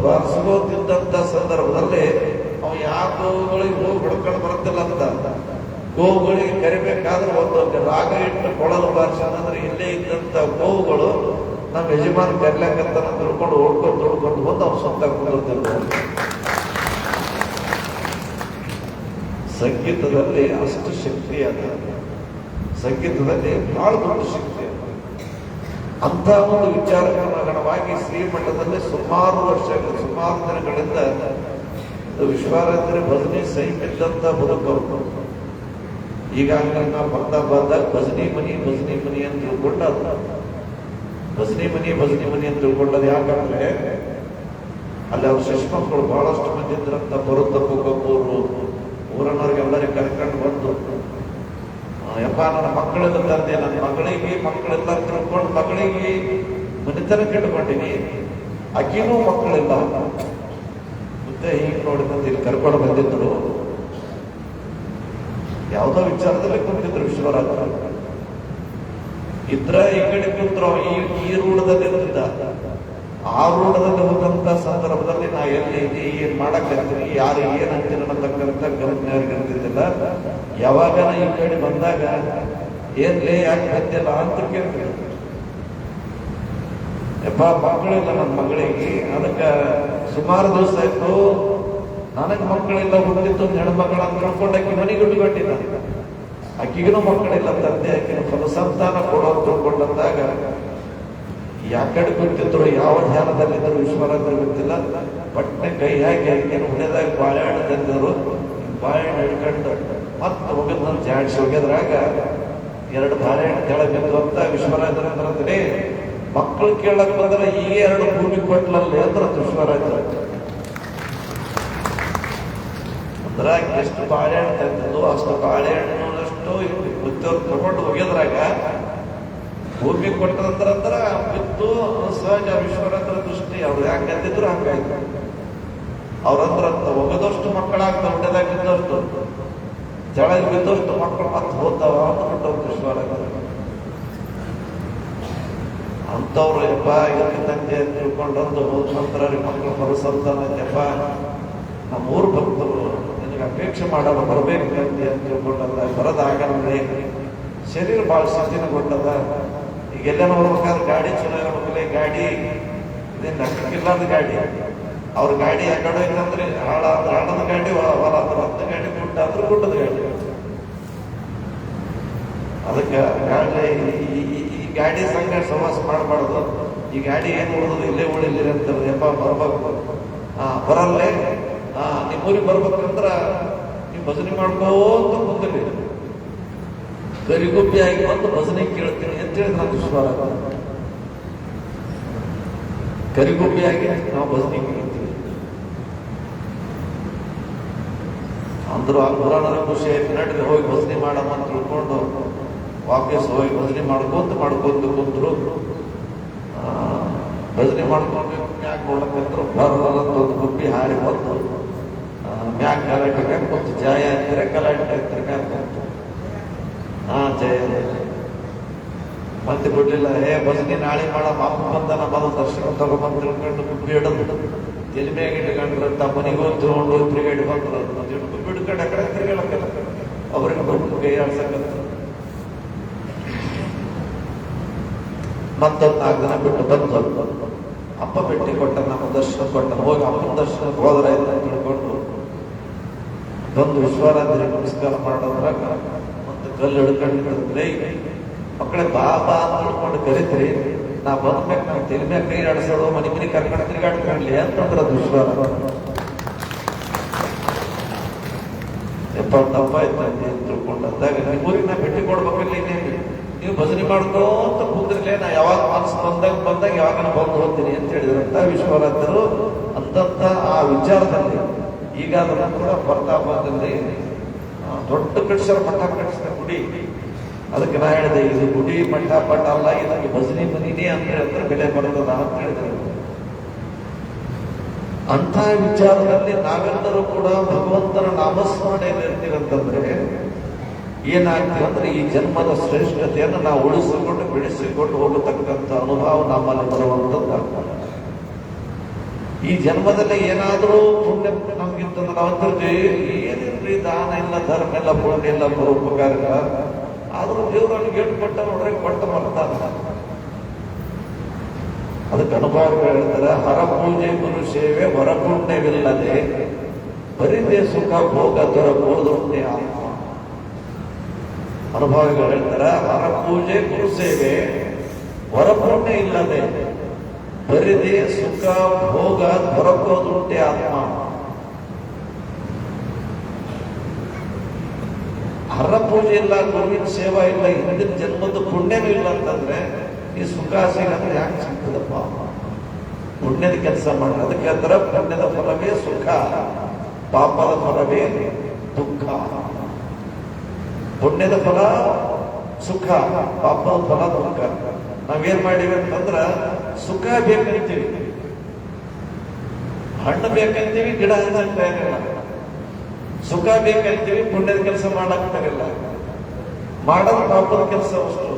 ಬಾರಿಸ್ಕೋತಿದ್ದಂತ ಸಂದರ್ಭದಲ್ಲಿ ಅವ್ ಯಾವ ಗೋವುಗಳಿಗೆ ಹೋಗಿ ಹೊಡ್ಕೊಂಡು ಬರುತ್ತಿಲ್ಲ ಅಂತ, ಗೋವುಗಳಿಗೆ ಕರಿಬೇಕಾದ್ರೆ ಒಂದು ರಾಗ ಇಟ್ಟು ಕೊಳಲು ಬಾರಿಸೋದಂದ್ರೆ ಇಲ್ಲೇ ಇದ್ದಂತ ಗೋವುಗಳು ನಮ್ಮ ಯಜಮಾನ ಕರ್ಲಾಕಂತ ತಿಳ್ಕೊಂಡು ಓಡ್ಕೊಂಡು ಬಂದು ಅವ್ರು ಸ್ವಂತ ಕುಂದಿರ್ತಿದ್ರು. ಸಂಗೀತದಲ್ಲಿ ಅಷ್ಟು ಶಕ್ತಿ ಅದ, ಸಂಗೀತದಲ್ಲಿ ಬಹಳ ದೊಡ್ಡ ಶಕ್ತಿ ಅದ. ಅಂತ ಒಂದು ವಿಚಾರಕನುಗುಣವಾಗಿ ಶ್ರೀಮಠದಲ್ಲಿ ಸುಮಾರು ದಿನಗಳಿಂದ ವಿಶ್ವಾರಾಧ್ಯ ಭಜನೆ ಸಹಿತ ಬದುಕವರು. ಈಗಾಗಲೇ ನಾವು ಬಂದಾಗ ಭಜನಿ ಮನಿ ಅಂತ ತಿಳ್ಕೊಂಡ, ಭಜನಿ ಮನಿ ಅಂತ ತಿಳ್ಕೊಂಡದ್ದು ಯಾಕಂದ್ರೆ ಅಲ್ಲಿ ಅವ್ರ ಶಿಷ್ಮಕ್ಕಳು ಬಹಳಷ್ಟು ಮಂದಿ ಇದ್ರಂತ. ಬರುತ್ತಪ್ಪು ಕಬ್ಬೂರು ಊರನ್ನವ್ರಿಗೆಲ್ಲರಿಗೆ ಕರ್ಕೊಂಡು ಬಂದು, ಯಪ್ಪ ನನ್ನ ಮಕ್ಕಳೆಲ್ಲ ತಂದೆ, ನನ್ನ ಮಕ್ಕಳೆಲ್ಲ ತಿಳ್ಕೊಂಡು ಮಗಳಿಗೆ ಮನೆತನ ಕೆಟ್ಕೊಂಡಿನಿ, ಅಕ್ಕಿನೂ ಮಕ್ಕಳಿಲ್ಲ ಮತ್ತೆ ಹೀಗೆ ನೋಡಿದಂತ ಇಲ್ಲಿ ಕರ್ಕೊಂಡು ಬಂದಿದ್ರು. ಯಾವುದೋ ವಿಚಾರದಲ್ಲಿ ಕುಂತಿದ್ರು ವಿಶ್ವರಾಜ ಇದ್ರ ಈ ಕಡೆ ಕುಂತ್ರು, ಈ ರೂಢದಲ್ಲಿ ಇರ್ತಿದ್ದ. ಆ ರೂಢದಲ್ಲಿ ಹೋದಂತ ಸಂದರ್ಭದಲ್ಲಿ ನಾ ಎಲ್ಲಿ ಏನ್ ಮಾಡಕ್ಕಾಗ್ತೀನಿ, ಯಾರು ಏನ್ ಅಂತೀನಿ ಅನ್ನತಕ್ಕಂಥ ಗಮನವ್ರಿಗೆ ಇರ್ತಿದ್ದಿಲ್ಲ. ಯಾವಾಗ ಈ ಕಡೆ ಬಂದಾಗ ಏನ್ಲೇ ಯಾಕೆ ಬಂದಿಲ್ಲ ಅಂತ ಕೇಳ್ತಿದ್ರು. ಯಪ್ಪ ಮಕ್ಕಳಿಲ್ಲ ನನ್ನ ಮಗಳಿಗೆ, ಅದಕ್ಕೆ ಸುಮಾರು ದಿವಸ ಆಯ್ತು, ನನಗೆ ಮಕ್ಕಳಿಲ್ಲ, ಹುಟ್ಟಿತ್ತು ಹೆಣ್ಮಕ್ಳ ಅಂತ ತಿಳ್ಕೊಂಡಾಕಿ ಮನೆಗೆ ಉಟ್ಕೊಂಡಿಲ್ಲ, ಆಕಿಗೂ ಮಕ್ಕಳಿಲ್ಲ, ತಂದೆ ಆಕಿನ ಫಲಸಂತಾನ ಕೊಡೋ ತಿಳ್ಕೊಂಡಂದಾಗ ಯಾಕಡೆ ಗೊತ್ತಿದ್ರು, ಯಾವ ಧ್ಯಾನದಲ್ಲಿದ್ದರು ವಿಶ್ವರಾತ್ರಿ ಗೊತ್ತಿಲ್ಲ. ಪಟ್ನೆ ಕೈ ಹಾಕಿ ಆಕಿನ ಹುಣೆದಾಗ ಬಾಳೆಹಣ್ಣು ತಂದಿದ್ರು, ಬಾಳೆಹಣ್ಣು ಹಿಡ್ಕೊಂಡು ಮತ್ತೆ ಹೋಗಿದ್ ನಾನು ಜಾಡಿಸಿ ಹೋಗ್ಯದ್ರಾಗ 2 ಬಾಳೆಹಣ್ಣು ಕೆಳಗೆ ಬಿದ್ದು ಅಂತ ವಿಶ್ವರಾಜರ ಅಂದ್ರೆ ಮಕ್ಕಳು ಕೇಳಕ್ ಬಂದ್ರೆ ಈ 2 ಭೂಮಿ ಕೊಟ್ಲಲ್ಲಿ ಅಂದ್ರೆ ವಿಶ್ವರಾಜರ ಅಂದ್ರೆ ಎಷ್ಟು ಬಾಳೆಹಣ್ಣು ತಂದಿದ್ದು ಅಷ್ಟು ಬಾಳೆಹಣ್ಣು ಅಷ್ಟು ತಗೊಂಡು ಹೋಗ್ಯದ್ರಾಗ ಭೂಮಿ ಕೊಟ್ಟದಂದ್ರ ಬಿತ್ತು ಸಹಜ ವಿಶ್ವರಂದ್ರ ದೃಷ್ಟಿ ಅವ್ರು ಹೆಂಗ್ ಅಂದಿದ್ರು ಹಂಗಾಯ್ತು. ಅವ್ರಂದ್ರ ಒಗದಷ್ಟು ಮಕ್ಕಳಾಗ್ತಾವ, ಹೊಡೆದಾಗ ಬಿದ್ದಷ್ಟು ಜಳಗೆ ಬಿದ್ದಷ್ಟು ಮಕ್ಕಳು ಮತ್ತೆ ಹೋಗ್ತಾವ ಅಂದ್ಬಿಟ್ಟು ವಿಶ್ವರಂದ್ರ ಅಂತವ್ರು ಯಪ್ಪ ಇದಕ್ಕಿದ್ದಂತೆ ತಿಳ್ಕೊಂಡಂದು ಹೋದ ನಂತರ ಮಕ್ಕಳು ಹೊರಸಂತಾನಪ್ಪ ನಮ್ಮ ಊರು ಭಕ್ತರು ನಿನಗೆ ಅಪೇಕ್ಷೆ ಮಾಡಲ್ಲ ಬರಬೇಕಂತೆ ಅಂತ ತಿಳ್ಕೊಂಡಲ್ಲ, ಬರೋದಾಗಲ್ಲ. ಶರೀರ ಭಾಳ ಶಿಥಿಲಗೊಂಡದ. ಈಗ ಎಲ್ಲ ನೋಡ್ಬೇಕಾದ್ರೆ ಗಾಡಿ ಚಲೋ ಇರ್ಬೇಕಲ್ಲ, ಗಾಡಿ ಇದೇನು ಲೆಕ್ಕಕ್ಕಿಲ್ಲಾರ್ದ ಗಾಡಿ. ಅವ್ರ ಗಾಡಿ ಆ ಕಡೆ ಐತಂದ್ರೆ ಹಳ್ಳದ ಗಾಡಿ, ಹೊಲ ಅಂದ್ರೆ 10 ಗಾಡಿ, ಗುಡ್ಡ ಅಂದ್ರೆ ಗುಡ್ಡದ ಗಾಡಿ. ಅದಕ್ಕೆ ಗಾಡಿ ಈ ಗಾಡಿ ಸಂಘ ಸವಾಸ ಮಾಡಬಾರ್ದು. ಈ ಗಾಡಿ ಏನು ಉಳಿದು ಇಲ್ಲೇ ಉಳಿಲಿ ಅಂತಾರೆ. ಯಪ್ಪ ಬರ್ಬೇಕು, ಬರಲ್ಲೇ ನಿಮ್ಮೂರಿಗೆ ಬರ್ಬೇಕಂದ್ರ ನೀವು ಭಜನೆ ಮಾಡ್ಕೋತ ಮುಂದಿಲ್ಲ, ಕರಿಗುಬ್ಬಿ ಆಗಿ ಬಂದು ಭಜನೆ ಕೇಳ್ತೀನಿ ಅಂತ ಹೇಳಿ ನಾನು ವಿಶ್ವಾಸ. ಕರಿಗುಬ್ಬಿಯಾಗಿ ನಾವು ಭಜನೆ ಕೇಳ್ತೀವಿ ಅಂದ್ರು. ಆ ಪುರಾಣದ ಖುಷಿ ಆಯ್ತು, ನಡ್ರಿ ಹೋಗಿ ಭಜನೆ ಮಾಡಮ್ಮ ಅಂತ ತಿಳ್ಕೊಂಡು ವಾಪಸ್ ಹೋಗಿ ಭಜನೆ ಮಾಡ್ಕೊಂತ ಕುಂತರು. ಭಜನೆ ಮಾಡ್ಕೊಂಡು ಮ್ಯಾಕ್ ನೋಡಕ್ಕಂದ್ರು ಬರೋದಂತ ಒಂದು ಗುಬ್ಬಿ ಹಾರಿ ಬಂದು ಮ್ಯಾಕ್ ಗಲಾಟೆ ಕುಂತು ಜಯ ಅಂತಾರೆ, ಗಲಾಟೆ ಕುಂತು ಜಯ ಮತ್ತೆ ಬಿಡ್ಲಿಲ್ಲ. ಭಜನೆ ನಾಳೆ ಮಾಡ ಮಾಪ ಬಂದನ ಬಂದ ದರ್ಶನ ತಗೊಂಬಂದು ತಿಳ್ಕೊಂಡು ಗುಬ್ಬಿ ಹಿಡಿದು ತಲೆ ಮ್ಯಾಗ ಇಟ್ಕೊಂಡ್ರಂತ ಮನೆಗೆ ಹೋಗಿ ತಗೊಂಡು ತಿರುಗಾಡಿ ಬಂದ್ರು. ಗುಬ್ಬಿ ಹಿಡ್ಕೊಂಡು ಆ ಕಡೆ ತಿರುಗಾಡಕ್ಕಲ್ಲ, ಅವ್ರಿಗೆ ಬಂದು ಕೈ ಆಡ್ಸಕ್ಕಂತ. ಮತ್ತೊಂದು 4 ದಿನ ಬಿಟ್ಟು ಬಂದು ಅಪ್ಪ ಭೇಟಿ ಕೊಟ್ಟ, ನಮ್ಮ ದರ್ಶನ ಕೊಟ್ಟ. ಹೋಗಿ ಅಪ್ಪನ ದರ್ಶನಕ್ಕೆ ಹೋದ್ರಾಯ್ತು ಅಂತ ತಿಳ್ಕೊಂಡು ಬಂದು ವಿಶ್ವರಾತ್ರಿ ನಮಸ್ಕಾರ ಮಾಡೋದ್ರಾಗ ಒಂದು ಕಲ್ಲು ಹಿಡ್ಕೊಂಡ್ರೆ ಮಕ್ಕಳೇ ಬಾಬಾ ಅಂತ ತಿಳ್ಕೊಂಡು ಕರಿತ್ರಿ, ನಾ ಬಂದ್ಬೇಕು, ನಾವು ತಲೆ ಮ್ಯಾಗ ಕೈ ಆಡಿಸೋದು, ಮನೆ ಕರ್ಕೊಂಡು ತಿರುಗಾಡ್ಕೊಂಡ್ಲಿ ಅಂತಂದ್ರೆ ಅದು ವಿಶ್ವರಾತ್ರಿ. ತಪ್ಪಾಯ್ತು ಅಂತ ತಿಳ್ಕೊಂಡಂದಾಗ ನಿಮ್ಮೂರಿಗೆ ನಾ ಭೇಟಿ ಕೊಡ್ಬೇಕಲ್ಲಿ, ನೀವು ಭಜನೆ ಮಾಡ್ಕೋತ ಕೂದ್ರಲೇ, ನಾ ಯಾವಾಗ ಮನಸ್ಸು ಬಂದಾಗ ಯಾವಾಗ ಬಂದು ಹೋಗ್ತೀನಿ ಅಂತ ಹೇಳಿದ್ರಂತ ವಿಶ್ವರಾತ್ರು. ಅಂತಂತ ಆ ವಿಚಾರದಲ್ಲಿ ಈಗ ಅದನ್ನು ಕೂಡ ಪ್ರತಾಪದಲ್ಲಿ ದೊಡ್ಡ ಕಟ್ಟಿಸ್ಯಾರ, ಮಠ ಕಟ್ಟಿಸಿದ ಗುಡಿ. ಅದಕ್ಕೆ ನಾ ಹೇಳಿದೆ, ಇದು ಗುಡಿ ಮಠ ಪಟ್ಟ ಅಲ್ಲ, ಇದಕ್ಕೆ ಭಜನೆ ಮನಿನೇ ಅಂದ್ರೆ ಬೆಲೆ ಬರ್ತದ ಅಂತ ಹೇಳಿದ್ರು. ಅಂತ ವಿಚಾರದಲ್ಲಿ ನಾವೆಲ್ಲರೂ ಕೂಡ ಭಗವಂತನ ನಾಮಸ್ಮರಣೆಯಲ್ಲಿ ಇರ್ತೀವಂತಂದ್ರೆ ಏನಾಗ್ತೀವಿ ಅಂದ್ರೆ ಈ ಜನ್ಮದ ಶ್ರೇಷ್ಠತೆಯನ್ನು ನಾವು ಉಳಿಸಿಕೊಂಡು ಬೆಳೆಸಿಕೊಂಡು ಹೋಗತಕ್ಕಂಥ ಅನುಭವ ನಮ್ಮಲ್ಲಿ ಬರುವಂತದ್ದು. ಈ ಜನ್ಮದಲ್ಲಿ ಏನಾದರೂ ಪುಣ್ಯ ನಮ್ಗಿಂತಂದ್ರೆ ನಾವಂತೀವಿ ಏನಿಲ್ರಿ, ದಾನ ಇಲ್ಲ, ಧರ್ಮ ಇಲ್ಲ, ಪುಣ್ಯ ಇಲ್ಲ, ಪರೋಪಕಾರ ಇಲ್ಲ, ಆದ್ರೂ ದೇವರನ್ನು ಗೇಟ್ ಕೊಟ್ಟ ನೋಡ್ರೆ ಕೊಟ್ಟ ಬರ್ತಾರ. ಅದಕ್ಕೆ ಅನುಭವ ಹೇಳ್ತಾರೆ, ಹರ ಪೂಜೆ ಗುರು ಸೇವೆ ಹೊರಪುಣ್ಯವಿಲ್ಲದೆ ಬರಿದೇ ಸುಖ ಭೋಗ ದೊರಕುವುದುಂಟೆ ಆತ್ಮ. ಅನುಭವಿಗಳು ಹೇಳ್ತಾರೆ, ಹರ ಪೂಜೆ ಗುರು ಸೇವೆ ಹೊರಪುಣ್ಯ ಇಲ್ಲದೆ ಬರಿದೇ ಸುಖ ಭೋಗ ದೊರಕೋದುಂಟೆ ಆತ್ಮ. ಹರ ಪೂಜೆ ಇಲ್ಲ, ಗುರುವಿನ ಸೇವಾ ಇಲ್ಲ, ಹಿಂದಿನ ಜನ್ಮದ ಪುಣ್ಯನೂ ಇಲ್ಲ ಅಂತಂದ್ರೆ ಈ ಸುಖ ಸಿಗಂದ್ರೆ ಯಾಕೆ ಸಿಗ್ತದಪ್ಪ? ಪುಣ್ಯದ ಕೆಲಸ ಮಾಡಿ. ಅದಕ್ಕೆ ಅಂದ್ರೆ ಪುಣ್ಯದ ಫಲವೇ ಸುಖ, ಪಾಪದ ಫಲವೇ ದುಃಖ. ಪುಣ್ಯದ ಫಲ ಸುಖ, ಪಾಪದ ಫಲ ದುಃಖ. ನಾವೇನ್ ಮಾಡಿವಿ ಅಂತಂದ್ರ ಸುಖ ಬೇಕಂತೀವಿ, ಹಣ್ಣು ಬೇಕಂತೀವಿ, ಗಿಡ ಹಂಚಾಗ್ತಾಯಿರಲ್ಲ. ಸುಖ ಬೇಕಂತೀವಿ, ಪುಣ್ಯದ ಕೆಲಸ ಮಾಡಾಕ್ತಾರಿಲ್ಲ. ಮಾಡೋದು ಪಾಪದ ಕೆಲಸ ಅಷ್ಟು,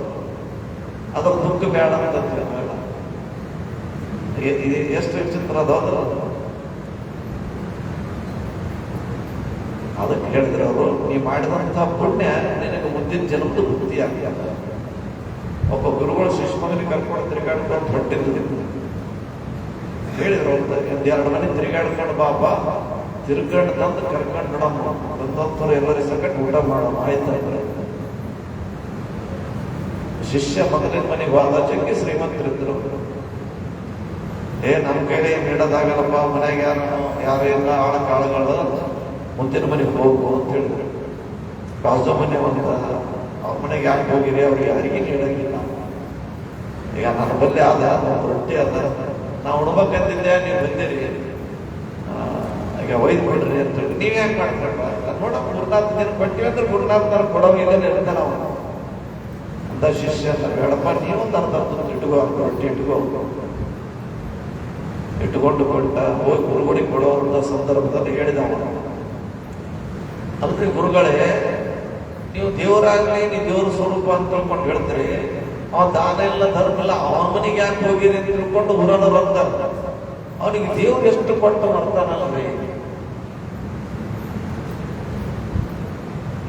ಅದ್ರ ದುಃಖ ಬೇಡ ಅಂತ ಬೇಡ. ಎಷ್ಟು ವಿಚಿತ್ರ ಅದಾದ್ರ. ಅದಕ್ಕೆ ಹೇಳಿದ್ರೆ ಅವರು, ನೀ ಮಾಡಿದಂತಹ ಪುಣ್ಯ ನಿನಗೆ ಮುಂದಿನ ಜನ್ಮದ ಬುದ್ಧಿ ಆಗ್ತದೆ. ಒಬ್ಬ ಗುರುಗಳು ಶಿಷ್ಯ ಮಗನಿಗೆ ಕರ್ಕೊಂಡು ತಿರುಗಾಡ್ಕೊಂಡು ಹೊಟ್ಟಿದ್ರು. ಹೇಳಿದ್ರು, ಒಂದೆರಡು ಮನೆ ತಿರುಗಾಡ್ಕೊಂಡು ಬಾಬಾ, ತಿರುಗಾಡ್ ತಂದು ಕರ್ಕೊಂಡು ಬಿಡಮ್ಮ, ಬಂದವರು ಎಲ್ಲರಿಗೂ ಸಕಟ್ ಊಟ ಮಾಡೋಣ ಆಯ್ತಾಯ್ತು. ಶಿಷ್ಯ ಮಗನಿನ ಮನೆಗೆ ಹೋದ, ಜಗ್ಗಿ ಶ್ರೀಮಂತರಿದ್ರು. ನಮ್ಮ ಕೈಲಿ ನೀಡೋದಾಗಲ್ಲಪ್ಪ, ಮನೆಗೆ ಯಾರು ಎಲ್ಲ ಆಳ ಕಾಳುಗಳು, ಮುಂದಿನ ಮನೆಗೆ ಹೋಗು ಅಂತ ಹೇಳಿದ್ರು. ಬಾಜು ಮನೆ ಅಂತ, ಅವ್ರ ಮನೆಗೆ ಯಾಕೆ ಹೋಗಿರಿ, ಅವ್ರಿಗೆ ಯಾರಿಗೆ ನೀಡಂಗಿಲ್ಲ. ಈಗ ನನ್ನ ಬಲ್ಲಿ ಆದ ರೊಟ್ಟಿ ಅದ, ನಾವು ಉಣ್ಬೇಕಂತಿದ್ದೆ, ನೀವು ಬಂದಿರಿ, ಈಗ ಒಯ್ದು ಬಿಡ್ರಿ ಅಂತ ಹೇಳಿ. ನೀವ್ ಯಾಕೆ ಮಾಡ್ಕೊಂಡ ನೋಡ, 3-4 ದಿನ ಕೊಟ್ಟಿವಿ ಅಂದ್ರೆ 3-4 ದಿನ ಕೊಡೋ ಇಲ್ಲ ಇರ್ತಾನ. ಅಂದ ಶಿಷ್ಯ ಅಂತ ಬೇಡಪ್ಪ, ನೀವೊಂದು ಅರ್ಧ ತುತ್ತು ಇಟ್ಕೋ, ರೊಟ್ಟಿ ಇಟ್ಟುಕೊಂಡು ಕೊಟ್ಟ. ಹೋಗಿ ಗುರುಗಳಿಗೆ ಕೊಡುವಂತ ಸಂದರ್ಭದಲ್ಲಿ ಹೇಳಿದ ಅವನು, ಅಲ್ರಿ ಗುರುಗಳೇ, ನೀವು ದೇವರಾಗ್ಲಿ, ನೀವು ದೇವರ ಸ್ವರೂಪ ಅಂತ ತಿಳ್ಕೊಂಡು ಹೇಳ್ತೀರಿ, ಅವ ದಾನ ಇಲ್ಲ ಧರ್ಮ ಇಲ್ಲ, ಅವನ ಮನೆಗೆ ಯಾಕೆ ಹೋಗಿರಿ ಅಂತ ತಿಳ್ಕೊಂಡು ಊರನವ್ರು ಅಂತಾರ. ಅವನಿಗೆ ದೇವ್ರು ಎಷ್ಟು ಕೊಟ್ಟು ಬರ್ತಾನಲ್ರಿ.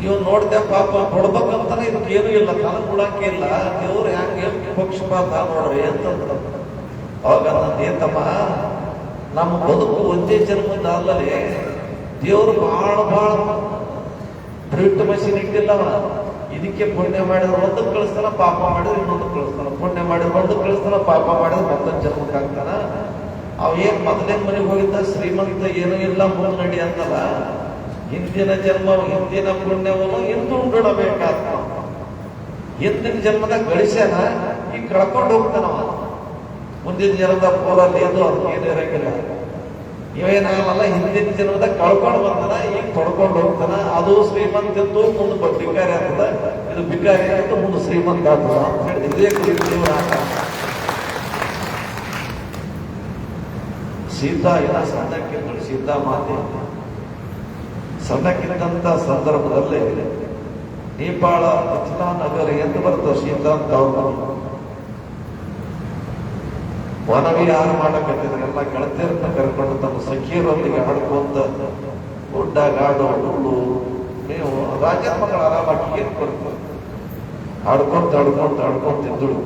ಇವ್ ನೋಡ್ದೆ ಪಾಪ ಕೊಡ್ಬೇಕಂತಾನೆ ಇದಕ್ಕೇನು ಇಲ್ಲ, ತನ ಕೊಡಕ್ಕೆ ಇಲ್ಲ, ದೇವ್ರು ಹೆಂಗೆ ಪಕ್ಷಪಾತ ನೋಡ್ರಿ ಅಂತಂದ್ರು. ಅವಾಗ ನಂದೇತಮ್ಮ, ನಮ್ಮ ಬದುಕು ಒಂದೇ ಜನ್ಮದ ಅಲ್ಲದೆ ದೇವ್ರು ಬಹಳ ಪ್ರಿಂಟ್ ಮಷೀನ್ ಇಟ್ಟಿಲ್ಲವ. ಇದಕ್ಕೆ ಪುಣ್ಯ ಮಾಡಿದ್ರೆ ಒಂದಕ್ಕೆ ಕಳಿಸ್ತಾನ, ಪಾಪ ಮಾಡಿದ್ರೆ ಇನ್ನೊಂದು ಕಳಿಸ್ತಾನ, ಪುಣ್ಯ ಮಾಡಿದ್ರೆ ಒಂದಕ್ಕೆ ಕಳಿಸ್ತಾನ, ಪಾಪ ಮಾಡಿದ್ರೆ ಮತ್ತೊಂದು ಜನ್ಮಕ್ಕೆ ಹಾಕ್ತಾನ. ಅವ ಏನ್ ಮೊದಲೇ ಮನೆಗೆ ಹೋಗಿದ್ದ ಶ್ರೀಮಂತ ಏನೂ ಇಲ್ಲ ಮುಂದೆ ನಡಿ ಅಂತಲ್ಲ, ಹಿಂದಿನ ಜನ್ಮ ಹಿಂದಿನ ಪುಣ್ಯವನ್ನು ಹಿಂದೂ ಉಂಡಬೇಕಾದ. ಹಿಂದಿನ ಜನ್ಮದಾಗ ಗಳಿಸ್ಯಾನ, ಈಗ ಕಳ್ಕೊಂಡು ಹೋಗ್ತಾನವ. ಮುಂದಿನ ಜನ್ಮದ ಪೂರಲ್ಲಿ ಏನು ಏನು ಇರಂಗಿಲ್ಲ. ಇವೇನಾಗಲ್ಲ, ಹಿಂದಿನ ಜನ್ಮದಾಗ ಕಳ್ಕೊಂಡು ಬರ್ತಾನ, ಈಗ ಪಡ್ಕೊಂಡು ಹೋಗ್ತಾನ. ಅದು ಶ್ರೀಮಂತಿದ್ದು ಮುಂದೆ ಬಿಕಾರಿ ಆಗ್ತದ, ಇದು ಬಿಕಾರಿ ಆಗುತ್ತೆ ಮುಂದೆ ಶ್ರೀಮಂತ ಆಗ್ತದ ಅಂತ ಹೇಳಿ ಇದೇ ಕುರಿತು ಆಟ. ಸೀತಾ ಇಲ್ಲ ಸಣ್ಣಕ್ಕಿಂತ ಸೀತಾ ಮಾತೆ ಸಣ್ಣಕ್ಕಿದ್ದಂತ ಸಂದರ್ಭದಲ್ಲಿ ನೇಪಾಳ ಮಿಥಿಲಾ ನಗರ ಎಂದು ಬರ್ತದೆ ಸೀತಾ ಅಂತ ಅವ್ರ ವನವಿಹಾರ ಮಾಡಕತ್ತಿದ್ರೆ ಎಲ್ಲ ಗೆಳತಿಯರನ್ನ ಕರ್ಕೊಂಡು ತಮ್ಮ ಸಖಿಯರೊಂದಿಗೆ ಆಡ್ಕೊಂತ ಗುಡ್ಡ ಗಾಡು ಹುಲ್ಲು ನೀವು ರಾಜನ ಮಕ್ಕಳು ಆರಾಮಾಗಿ ಏನ್ ಕೊಡ್ತಾರೆ ಆಡ್ಕೊಂತಿದ್ದಳು.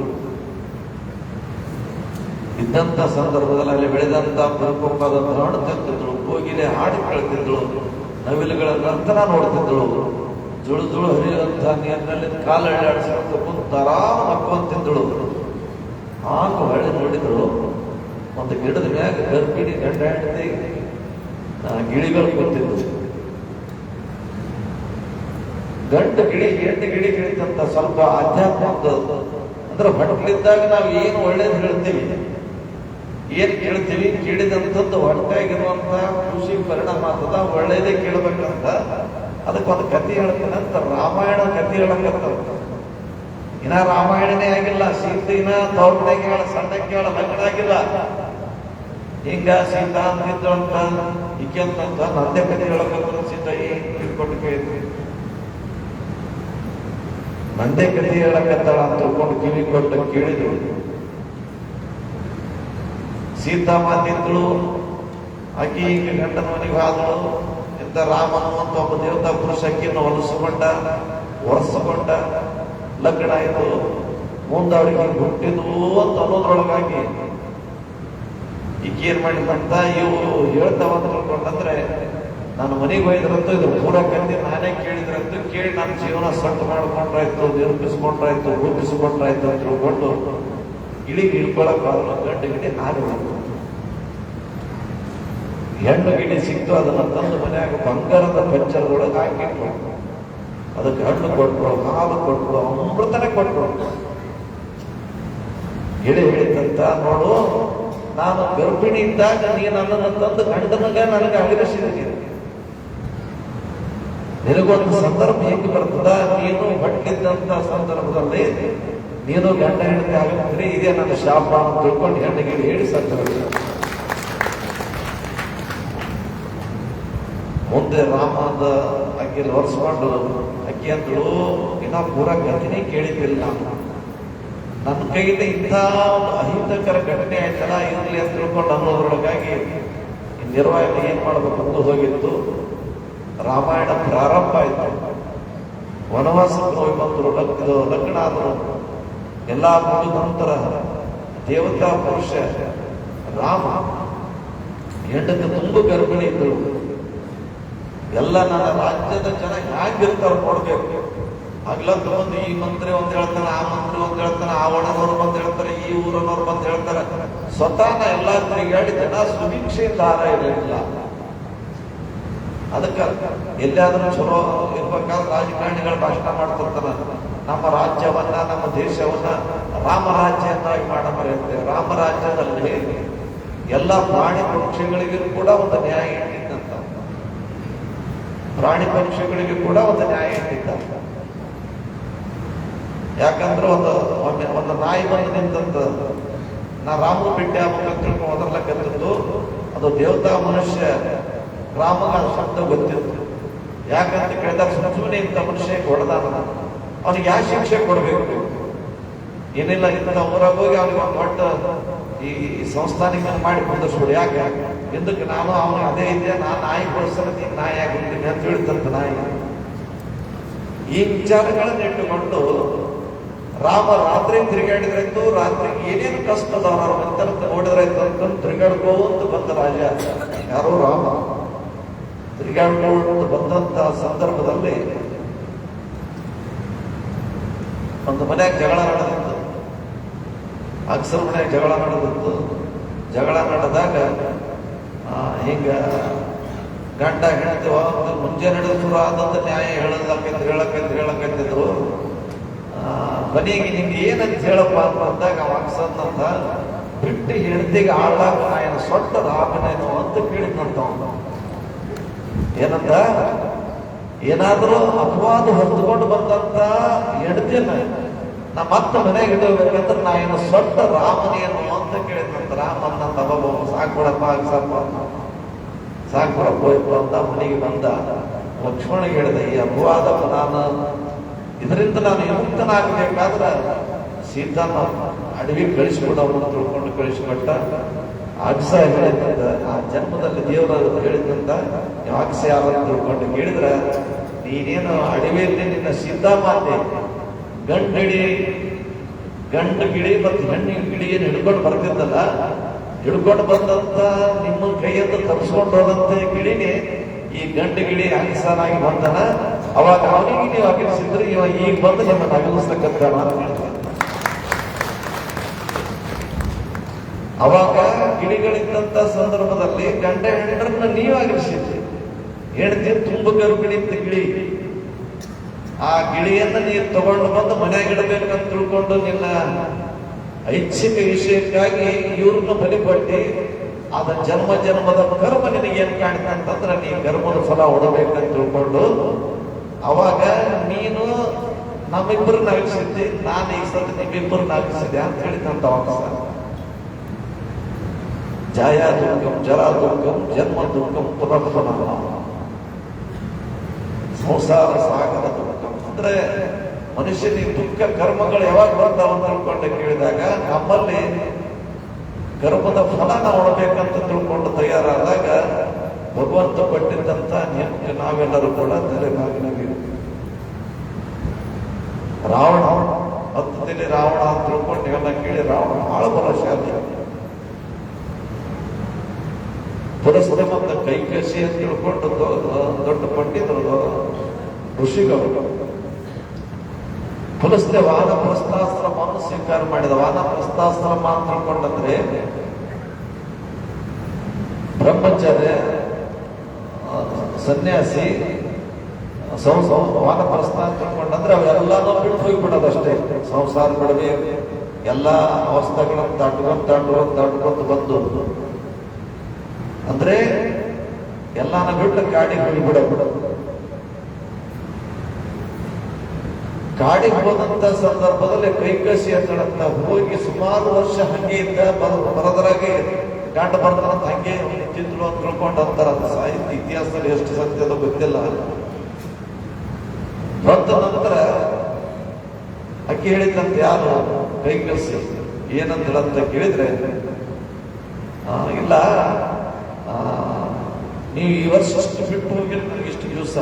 ಇದ್ದಂತ ಸಂದರ್ಭದಲ್ಲಿ ಅಲ್ಲಿ ಬೆಳೆದಂತ ಪುರುಕೊಂಬಾದಂತ ಹಣ್ಣು ತಿಂತಿದ್ದಳು, ಕೋಗಿಲೆ ಹಾಡಿ ಕೇಳ್ತಿದ್ದಳು, ನವಿಲುಗಳ ನರ್ತನ ನೋಡ್ತಿದ್ದಳು, ಜುಳು ಹರಿಯುವಂತ ನೀರಿನಲ್ಲಿ ಕಾಲಳ್ಳಿ ಆಡಿಸ್ಕೊಂತ ಕುಂತ ಆರಾಮ ಮಕ್ಕಂತಿದ್ದಳು. ಆಗ ಹೊಳೆ ನೋಡಿದ್ರು, ಒಂದು ಗಿಡದ ಮ್ಯಾಗ ಗರ್ಭಿಣಿ ಗಂಡ ಹೆಂಡತಿ ಗಿಳಿಗಳು ಕೂತಿದ್ವು. ಗಂಡು ಗಿಳಿ ಹೆಣ್ಣು ಗಿಳಿ ಗಿಳಿತಂತ ಸ್ವಲ್ಪ ಅಧ್ಯಾತ್ಮ ಅಂದ್ರೆ ಹೊಟ್ಟಲಿದ್ದಾಗ ನಾವು ಏನು ಒಳ್ಳೇದು ಹೇಳ್ತೀವಿ, ಏನ್ ಕೇಳ್ತೀವಿ, ಕೇಳಿದಂಥದ್ದು ಹೊಟ್ಟೆಗಿರುವಂತ ಖುಷಿ ಪರಿಣಾಮ ಆಗ್ತದ, ಒಳ್ಳೇದೇ ಕೇಳ್ಬೇಕಂತ ಅದಕ್ಕೊಂದು ಕಥೆ ಹೇಳ್ತೀನಂತ ರಾಮಾಯಣ ಕಥೆ ಹೇಳಕತ್ತ. ಇನ್ನ ರಾಮಾಯಣನೇ ಆಗಿಲ್ಲ, ಸೀತೆನ ತವ್ರನಾಗಿ ಹೇಳ, ಸಣ್ಣಕ್ಕೆ ಹೇಳ, ಲಗ್ನ ಆಗಿಲ್ಲ. ಹಿಂಗ ಸೀತಾ ಅಂತಿದ್ದವಂತ ಈಕೆ ಅಂತಂತ ನಂದೇ ಕಥೆ ಹೇಳಕತ್ತ. ಸೀತಾ ತಿಳ್ಕೊಂಡು ಕೇಳಿದ್ವಿ, ನಂದೇ ಕಥೆ ಹೇಳಕತ್ತಾಳ ಅಂತ ತಿಳ್ಕೊಂಡು ಕಿವಿ ಕೊಟ್ಟು ಕೇಳಿದ್ರು. ಸೀತಾ ಮಾತಿದ್ಳು, ಆಕಿ ಈಗ ಗಂಡನ ಮನೆಗೆ ಆದಳು. ಇಂಥ ರಾಮನು ಅಂತ ಒಬ್ಬ ದೇವತಾ ಪುರುಷ ಅಕ್ಕಿಯನ್ನು ಒರೆಸಿಕೊಂಡ ಲಗ್ನ ಆಯಿತು. ಮುಂದೆ ಅವಳಿಗೆ ಹುಟ್ಟಿದ್ವು ಅಂತ ಅನ್ನೋದ್ರೊಳಗಾಗಿ ಈಗ ಏನ್ ಮಾಡಿದಂತ ಇವರು ಹೇಳ್ತಾವಂತ ತಿಳ್ಕೊಂಡಂದ್ರೆ, ನಾನು ಮನೆಗೆ ಹೋಯ್ದ್ರಂತೂ ಇದು ಪೂರ ಕತ್ತಿ ನಾನೇ ಕೇಳಿದ್ರಂತೂ ಕೇಳಿ ನನ್ನ ಜೀವನ ಸಟ್ಟು ಮಾಡ್ಕೊಂಡ್ರಾಯ್ತು, ನಿರೂಪಿಸ್ಕೊಂಡ್ರಾಯ್ತು, ರೂಪಿಸ್ಕೊಂಡ್ರಾಯ್ತು ಅಂತ ತಿಳ್ಕೊಂಡು ಇಳಿಗೆ ಇಳ್ಕೊಳಕ್ ಗಂಡು ಗಿಡಿ ನಾನು ಹೆಣ್ಣು ಗಿಡಿ ಸಿಕ್ತು. ಅದನ್ನ ತಂದು ಮನೆಯಾಗ ಬಂಗಾರದ ಪಂಚರದೊಳಗೆ ಹಾಕಿಟ್ರು. ಅದಕ್ಕೆ ಹಣ್ಣು ಕೊಟ್ರು, ಹಾಲು ಕೊಟ್ರು, ಅಮೃತನೇ ಕೊಟ್ರು. ಹೇಳಿತಂತ, ನೋಡು, ನಾನು ಗರ್ಭಿಣಿ ಇದ್ದಾಗ ನೀನು ನನ್ನನ್ನು ತಂದು ಗಂಡನಿಗೆ ನನಗೆ ಅಳಿಸಿದ್ದೀನಿ. ನಿನಗೊಂದು ಸಂದರ್ಭ ಹೆಂಗೆ ಬರ್ತದ, ನೀನು ಹೊಟ್ಟಿದ್ದಂತ ಸಂದರ್ಭದಲ್ಲಿ ನೀನು ಗಂಡ ಹೆಂಡತಿ ಆಗಿದ್ರೆ ಇದೇ ನನ್ನ ಶಾಪ ಅಂತ ತಿಳ್ಕೊಂಡು ಹೆಣ್ಣಿಗೆ ಹೇಳಿ ಸತ್ತ. ಮುಂದೆ ರಾಮದ ಅಕ್ಕಿಯಲ್ಲಿ ಒರೆಸ್ಕೊಂಡು ಅಕ್ಕಿ ಅಂದ್ರು, ಇನ್ನ ಪೂರ ಗತಿನೇ ಕೇಳಿದ್ದಿಲ್ಲ. ನನ್ನ ಕೈಯಿಂದ ಇಂಥ ಅಹಿತಕರ ಘಟನೆ ಆಯ್ತಲ್ಲ, ಇರಲಿ ಅಂತ ತಿಳ್ಕೊಂಡು ಅನ್ನೋದ್ರೊಳಗಾಗಿ ನಿರ್ವಹಣೆ ಏನ್ ಮಾಡ್ಬೇಕು ಅಂತ ಹೋಗಿತ್ತು. ರಾಮಾಯಣ ಪ್ರಾರಂಭ ಆಯ್ತು. ವನವಾಸಕ್ಕೆ ಹೋಗಿ ಬಂದ್ರು, ಲಗ್ನ ಆದ್ರು. ಎಲ್ಲ ಮುಗಿದ ನಂತರ ದೇವತಾ ಪುರುಷ ರಾಮ ಹೆಂಡತಿ ತುಂಬ ಗರ್ಭಿಣಿ ಇದ್ರು. ಎಲ್ಲ ನನ್ನ ರಾಜ್ಯದ ಜನ ಹ್ಯಾಂಗಿರ್ತಾರ ನೋಡ್ಬೇಕು. ಹಗ್ಲಂತ ಬಂದು ಈ ಮಂತ್ರಿ ಒಂದ್ ಹೇಳ್ತಾನೆ, ಆ ಮಂತ್ರಿ ಒಂದ್ ಹೇಳ್ತಾನೆ, ಆ ಒಣನವ್ರು ಬಂದ್ ಹೇಳ್ತಾರೆ, ಈ ಊರನವ್ರು ಬಂದ್ ಹೇಳ್ತಾರೆ. ಸ್ವತಃ ಎಲ್ಲ ತಿರುಗಾಡಿ ಜನ ಸುಭಿಕ್ಷೆಯಿಂದ ಆಹಾರ ಇರಲಿಲ್ಲ. ಅದಕ್ಕೆ ಎಲ್ಲಾದ್ರೂ ಚಲೋ ಇರ್ಬೇಕಾದ್ರೆ ರಾಜಕಾರಣಿಗಳು ಭಾಷಣ ಮಾಡ್ತಿರ್ತಾರ, ನಮ್ಮ ರಾಜ್ಯವನ್ನ ನಮ್ಮ ದೇಶವನ್ನ ರಾಮರಾಜ್ಯವನ್ನಾಗಿ ಮಾಡಬಾರದು. ರಾಮರಾಜ್ಯದಲ್ಲಿ ಎಲ್ಲ ಪ್ರಾಣಿ ಪಕ್ಷಿಗಳಿಗೂ ಕೂಡ ಒಂದು ನ್ಯಾಯ ಇಟ್ಟಿದ್ದಂತ, ಪ್ರಾಣಿ ಪಕ್ಷಿಗಳಿಗೆ ಕೂಡ ಒಂದು ನ್ಯಾಯ ಇಟ್ಟಿದ್ದ. ಯಾಕಂದ್ರೆ ಒಂದು ನಾಯಿ ಬಂದು ನಿಂತಂತ ನಾ ರಾಮ ಬಿಟ್ಟೆ ಆಗ್ಬೇಕಂತ ತಿಳ್ಕೊಂಡು ಒದರ್ಲಕ್ಕಂಥದ್ದು ಅದು ದೇವತಾ ಮನುಷ್ಯ ರಾಮನ ಶಬ್ದ ಗೊತ್ತಿತ್ತು. ಯಾಕಂತ ಕೇಳಿದಾಗ ಸುಮ್ಮನೆ ಇಂಥ ಮನುಷ್ಯ ಹೊಡೆದಾನ, ಅವನಿಗೆ ಯಾವ ಶಿಕ್ಷೆ ಕೊಡಬೇಕು? ಏನಿಲ್ಲ, ಇಂಥ ಊರಾಗ ಹೋಗಿ ಅವನಿಗೆ ಒಂದು ದೊಡ್ಡ ಈ ಸಂಸ್ಥಾನಿಕ ಮಾಡಿ ಕುಂದಿಸ್ಬಿಡು. ಯಾಕೆ ಎಂದಕ್ಕೆ ನಾನು ಅವನಿಗೆ ಅದೇ ಇದೆ, ನಾನು ನಾಯಿ ಬಳಸಲ್ಲ, ನೀನು ನಾಯಿ ಆಗಿರ್ತೀನಿ ಅಂತ ಹೇಳ್ತಂತ ನಾಯಿ. ಈ ವಿಚಾರಗಳನ್ನು ಇಟ್ಟುಕೊಂಡು ರಾಮ ರಾತ್ರಿ ತಿರುಗಾಡಿದ್ರಾಯ್ತು, ರಾತ್ರಿ ಏನೇನು ಕಷ್ಟ ಅದಾವ ಅಂತ ನೋಡಿದ್ರಾಯ್ತು ಅಂತ ತಿರುಗಾಡ್ಕೋಂತ ಬಂದ ರಾಜ ಯಾರೋ ರಾಮ. ತಿರುಗಾಡ್ಕೊಂಡು ಬಂದಂತ ಸಂದರ್ಭದಲ್ಲಿ ಒಂದು ಮನ್ಯಾಗ ಜಗಳ ನಡೆದಿತ್ತು, ಅಕ್ಸರ್ ಮನ್ಯಾಗ ಜಗಳ ನಡೆದಿತ್ತು. ಜಗಳ ನಡೆದಾಗ ಹಿಂಗ ಗಂಡ ಹೆಣ್ತಿ ಮುಂಜೆ ನಡೆದ್ರು ಆದಂತ ನ್ಯಾಯ ಹೇಳಕಂತಿದ್ರು. ಮನೆಗೆ ನಿಮ್ಗೆ ಏನಂತ ಹೇಳಪ್ಪ ಅಂದಾಗ ಅಕ್ಸರ್ನಂತ ಬಿಟ್ಟು ಹೆಣ್ತಿಗೆ ಆಳಾಗ ನಾಯನ ಸೊಟ್ಟ ರಾಮನೇನು ಅಂತ ಕೇಳಿದ್ನಂತ. ಏನಂತ ಏನಾದ್ರೂ ಅಪವಾದ ಹೊತ್ಕೊಂಡು ಬಂದಂತ ಹೆಣ್ತಿನ ನಾ ಮತ್ತೆ ಮನೆಗೆ ಇಡಬೇಕಂದ್ರೆ ನಾ ಏನು ಸೊಟ್ಟ ರಾಮನೇನು ಅಂತ ಕೇಳಿದ್ನಂತ. ರಾಮನ್ನ ತಗೋಬ ಸಾಕ್ಬಿಡಪ್ಪ ಅಕ್ಸಪ್ಪ ಸಾಕ್ಬಿಡಪ್ಪ ಹೋಯ್ತು ಅಂತ ಮನೆಗೆ ಬಂದ. ಲಕ್ಷ್ಮಣಿಗೆ ಹೇಳಿದೆ, ಈ ಅಪವಾದ ನಾನು ಇದರಿಂದ ನಾನು ವಿಮುಕ್ತನಾಗಬೇಕಾದ್ರೆ ಸೀತಾನ ಅಡವಿ ಕಳಿಸ್ಬಿಡೋಣ ತಿಳ್ಕೊಂಡು ಕಳಿಸ್ಕೊಟ್ಟ. ಅಕ್ಸ ಹೇಳಿದಂತ ಆ ಜನ್ಮದಲ್ಲಿ ದೇವರು ಹೇಳಿದಂತ ಅಕ್ಸ ಯಾರು ತಿಳ್ಕೊಂಡು ಕೇಳಿದ್ರೆ, ನೀನೇನು ಅಡವಿಯಲ್ಲಿ ನಿನ್ನ ಸೀತಾಮಾತೆ ಗಂಡು ಗಿಳಿ ಮತ್ತು ಹೆಣ್ಣಿನ ಗಿಳಿಯನ್ನು ಹಿಡ್ಕೊಂಡು ಬರ್ತಿದ್ದಲ್ಲ, ಹಿಡ್ಕೊಂಡು ಬಂದಂತ ನಿಮ್ಮ ಕೈಯಿಂದ ತರಿಸ್ಕೊಂಡು ಹೋದಂತೆ ಗಿಳಿನೇ ಈ ಗಂಡು ಗಿಳಿ ಅಹಿಂಸನಾಗಿ ಬಂದನ. ಅವಾಗ ಅವನಿಗೆ ನೀವು ಅಗಿಸಿದ್ರೆ ಇವ ಈಗ ಬಂದು ನಿಮ್ಮನ್ನು ಅಗಿಸ್ತಕ್ಕಂಥ ಅವಾಗ ಗಿಳಿಗಳಿದ್ದಂತ ಸಂದರ್ಭದಲ್ಲಿ ಗಂಡ ಹೆಂಡರನ್ನ ನೀವು ಅಗಿಸಿದ್ರಿ. ಹೆಂಡತಿ ತುಂಬ ಗರ್ಭಿಣಿದ್ದ ಗಿಳಿ, ಆ ಗಿಳಿಯನ್ನ ನೀವು ತಗೊಂಡು ಬಂದು ಮನೆಯಾಗ ಇಡಬೇಕಂತ ತಿಳ್ಕೊಂಡು ನಿನ್ನ ಐಚ್ಛಿಕ ವಿಷಯಕ್ಕಾಗಿ ಇವ್ರನ್ನ ಬಲಿಪಟ್ಟಿ ಅದ ಜನ್ಮದ ಕರ್ಮ ನಿನಗೆ ಏನ್ ಕಾಣ್ತಂತಂದ್ರೆ ನೀ ಕರ್ಮದ ಫಲ ಹೊಡಬೇಕಂತ ತಿಳ್ಕೊಂಡು ಅವಾಗ ನೀನು ನಮ್ಮಿಬ್ಬರನ್ನ ಅಗಿಸಿದ್ದೆ, ನಾನು ಈ ಸತಿ ನಿಮ್ಮಿಬ್ಬರನ್ನ ಅಗಿಸಿದೆ ಅಂತ ಹೇಳಿದಂತ ವಾಪಸ. ಜಾಯ ದುಃಖಂ ಜರಾ ದುಃಖಂ ಜನ್ಮ ದುಃಖಂ ಪುನಃ ಸಂಸಾರ ಸಾಗರ ದುಃಖಂ. ಅಂದ್ರೆ ಮನುಷ್ಯನಿಗೆ ದುಃಖ ಕರ್ಮಗಳು ಯಾವಾಗ ಬರ್ತಾವ ಅಂತ ತಿಳ್ಕೊಂಡು ಕೇಳಿದಾಗ ನಮ್ಮಲ್ಲಿ ಕರ್ಮದ ಫಲ ನಾವು ನೋಡಬೇಕಂತ ತಿಳ್ಕೊಂಡು ತಯಾರಾದಾಗ ಭಗವಂತ ಕೊಟ್ಟಿದ್ದಂತ ನಿಯಮಕ್ಕೆ ನಾವೆಲ್ಲರೂ ಕೂಡ ತಲೆಬಾಗಿನಾಗಿ ರಾವಣ ಹತ್ತದಲ್ಲಿ ರಾವಣ ಅಂತ ತಿಳ್ಕೊಂಡು ನೀವೆಲ್ಲ ಕೇಳಿ ರಾವಣ ಬಹಳ ಬಲಶಾಲಿ. ಪುರಸ್ತೆ ಮತ್ತು ಕೈಕಸಿ ಅಂತ ತಿಳ್ಕೊಂಡು ದೊಡ್ಡ ಪಂಡಿತರು ಋಷಿಗಳು ಪುಲಸ್ತೆ ವಾನ ಪ್ರಸ್ಥಾಶ್ರಮವನ್ನು ಸ್ವೀಕಾರ ಮಾಡಿದ. ವಾನ ಪ್ರಸ್ಥಾಶ್ರಮ ಅಂತ ತಿಳ್ಕೊಂಡಂದ್ರೆ ಬ್ರಹ್ಮಚಾರ್ಯ, ಸನ್ಯಾಸಿ, ವಾನಪ್ರಸ್ಥ ಅಂತ ತಿಳ್ಕೊಂಡಂದ್ರೆ ಅವೆಲ್ಲಾನು ಬಿಟ್ಟು ಹೋಗಿಬಿಡೋದಷ್ಟೇ. ಸಂಸಾರ ಬಿಡದೆ ಎಲ್ಲಾ ಅವಸ್ಥೆಗಳನ್ನು ದಾಟ್ಕೊಂಡು ಬಂದು ಅಂದ್ರೆ ಎಲ್ಲಾನ ಬಿಟ್ಟು ಕಾಡಿಗೆ ಹೋಗಿಬಿಡೋದು. ಕಾಡಿಗೆ ಹೋದಂತ ಸಂದರ್ಭದಲ್ಲಿ ಕೈಕಸಿ ಅಂತ ಹೋಗಿ ಸುಮಾರು ವರ್ಷ ಹಂಗೆ ಇದ್ದ ಬರದ್ರಾಗೆ ಗಂಡ ಬರ್ತಾರಂತ ಹಂಗೆ ಚಿಂತಲು ಅಂತ ತಿಳ್ಕೊಂಡು ಅಂತಾರ. ಸಾಹಿತ್ಯ ಇತಿಹಾಸದಲ್ಲಿ ಎಷ್ಟು ಸತ್ಯದ ಗೊತ್ತಿಲ್ಲ. ಬಂದ ನಂತರ ಅಕ್ಕಿ ಹೇಳಿದಂತೆ ಯಾರು ಕೈಕಸಿ ಏನಂತ ಕೇಳಿದ್ರೆ, ಇಲ್ಲ ನೀವು ಈ ವರ್ಷ ಬಿಟ್ಟು ಹೋಗಿಲ್ಲ, ನನಗೆ ಇಷ್ಟು ದಿವಸ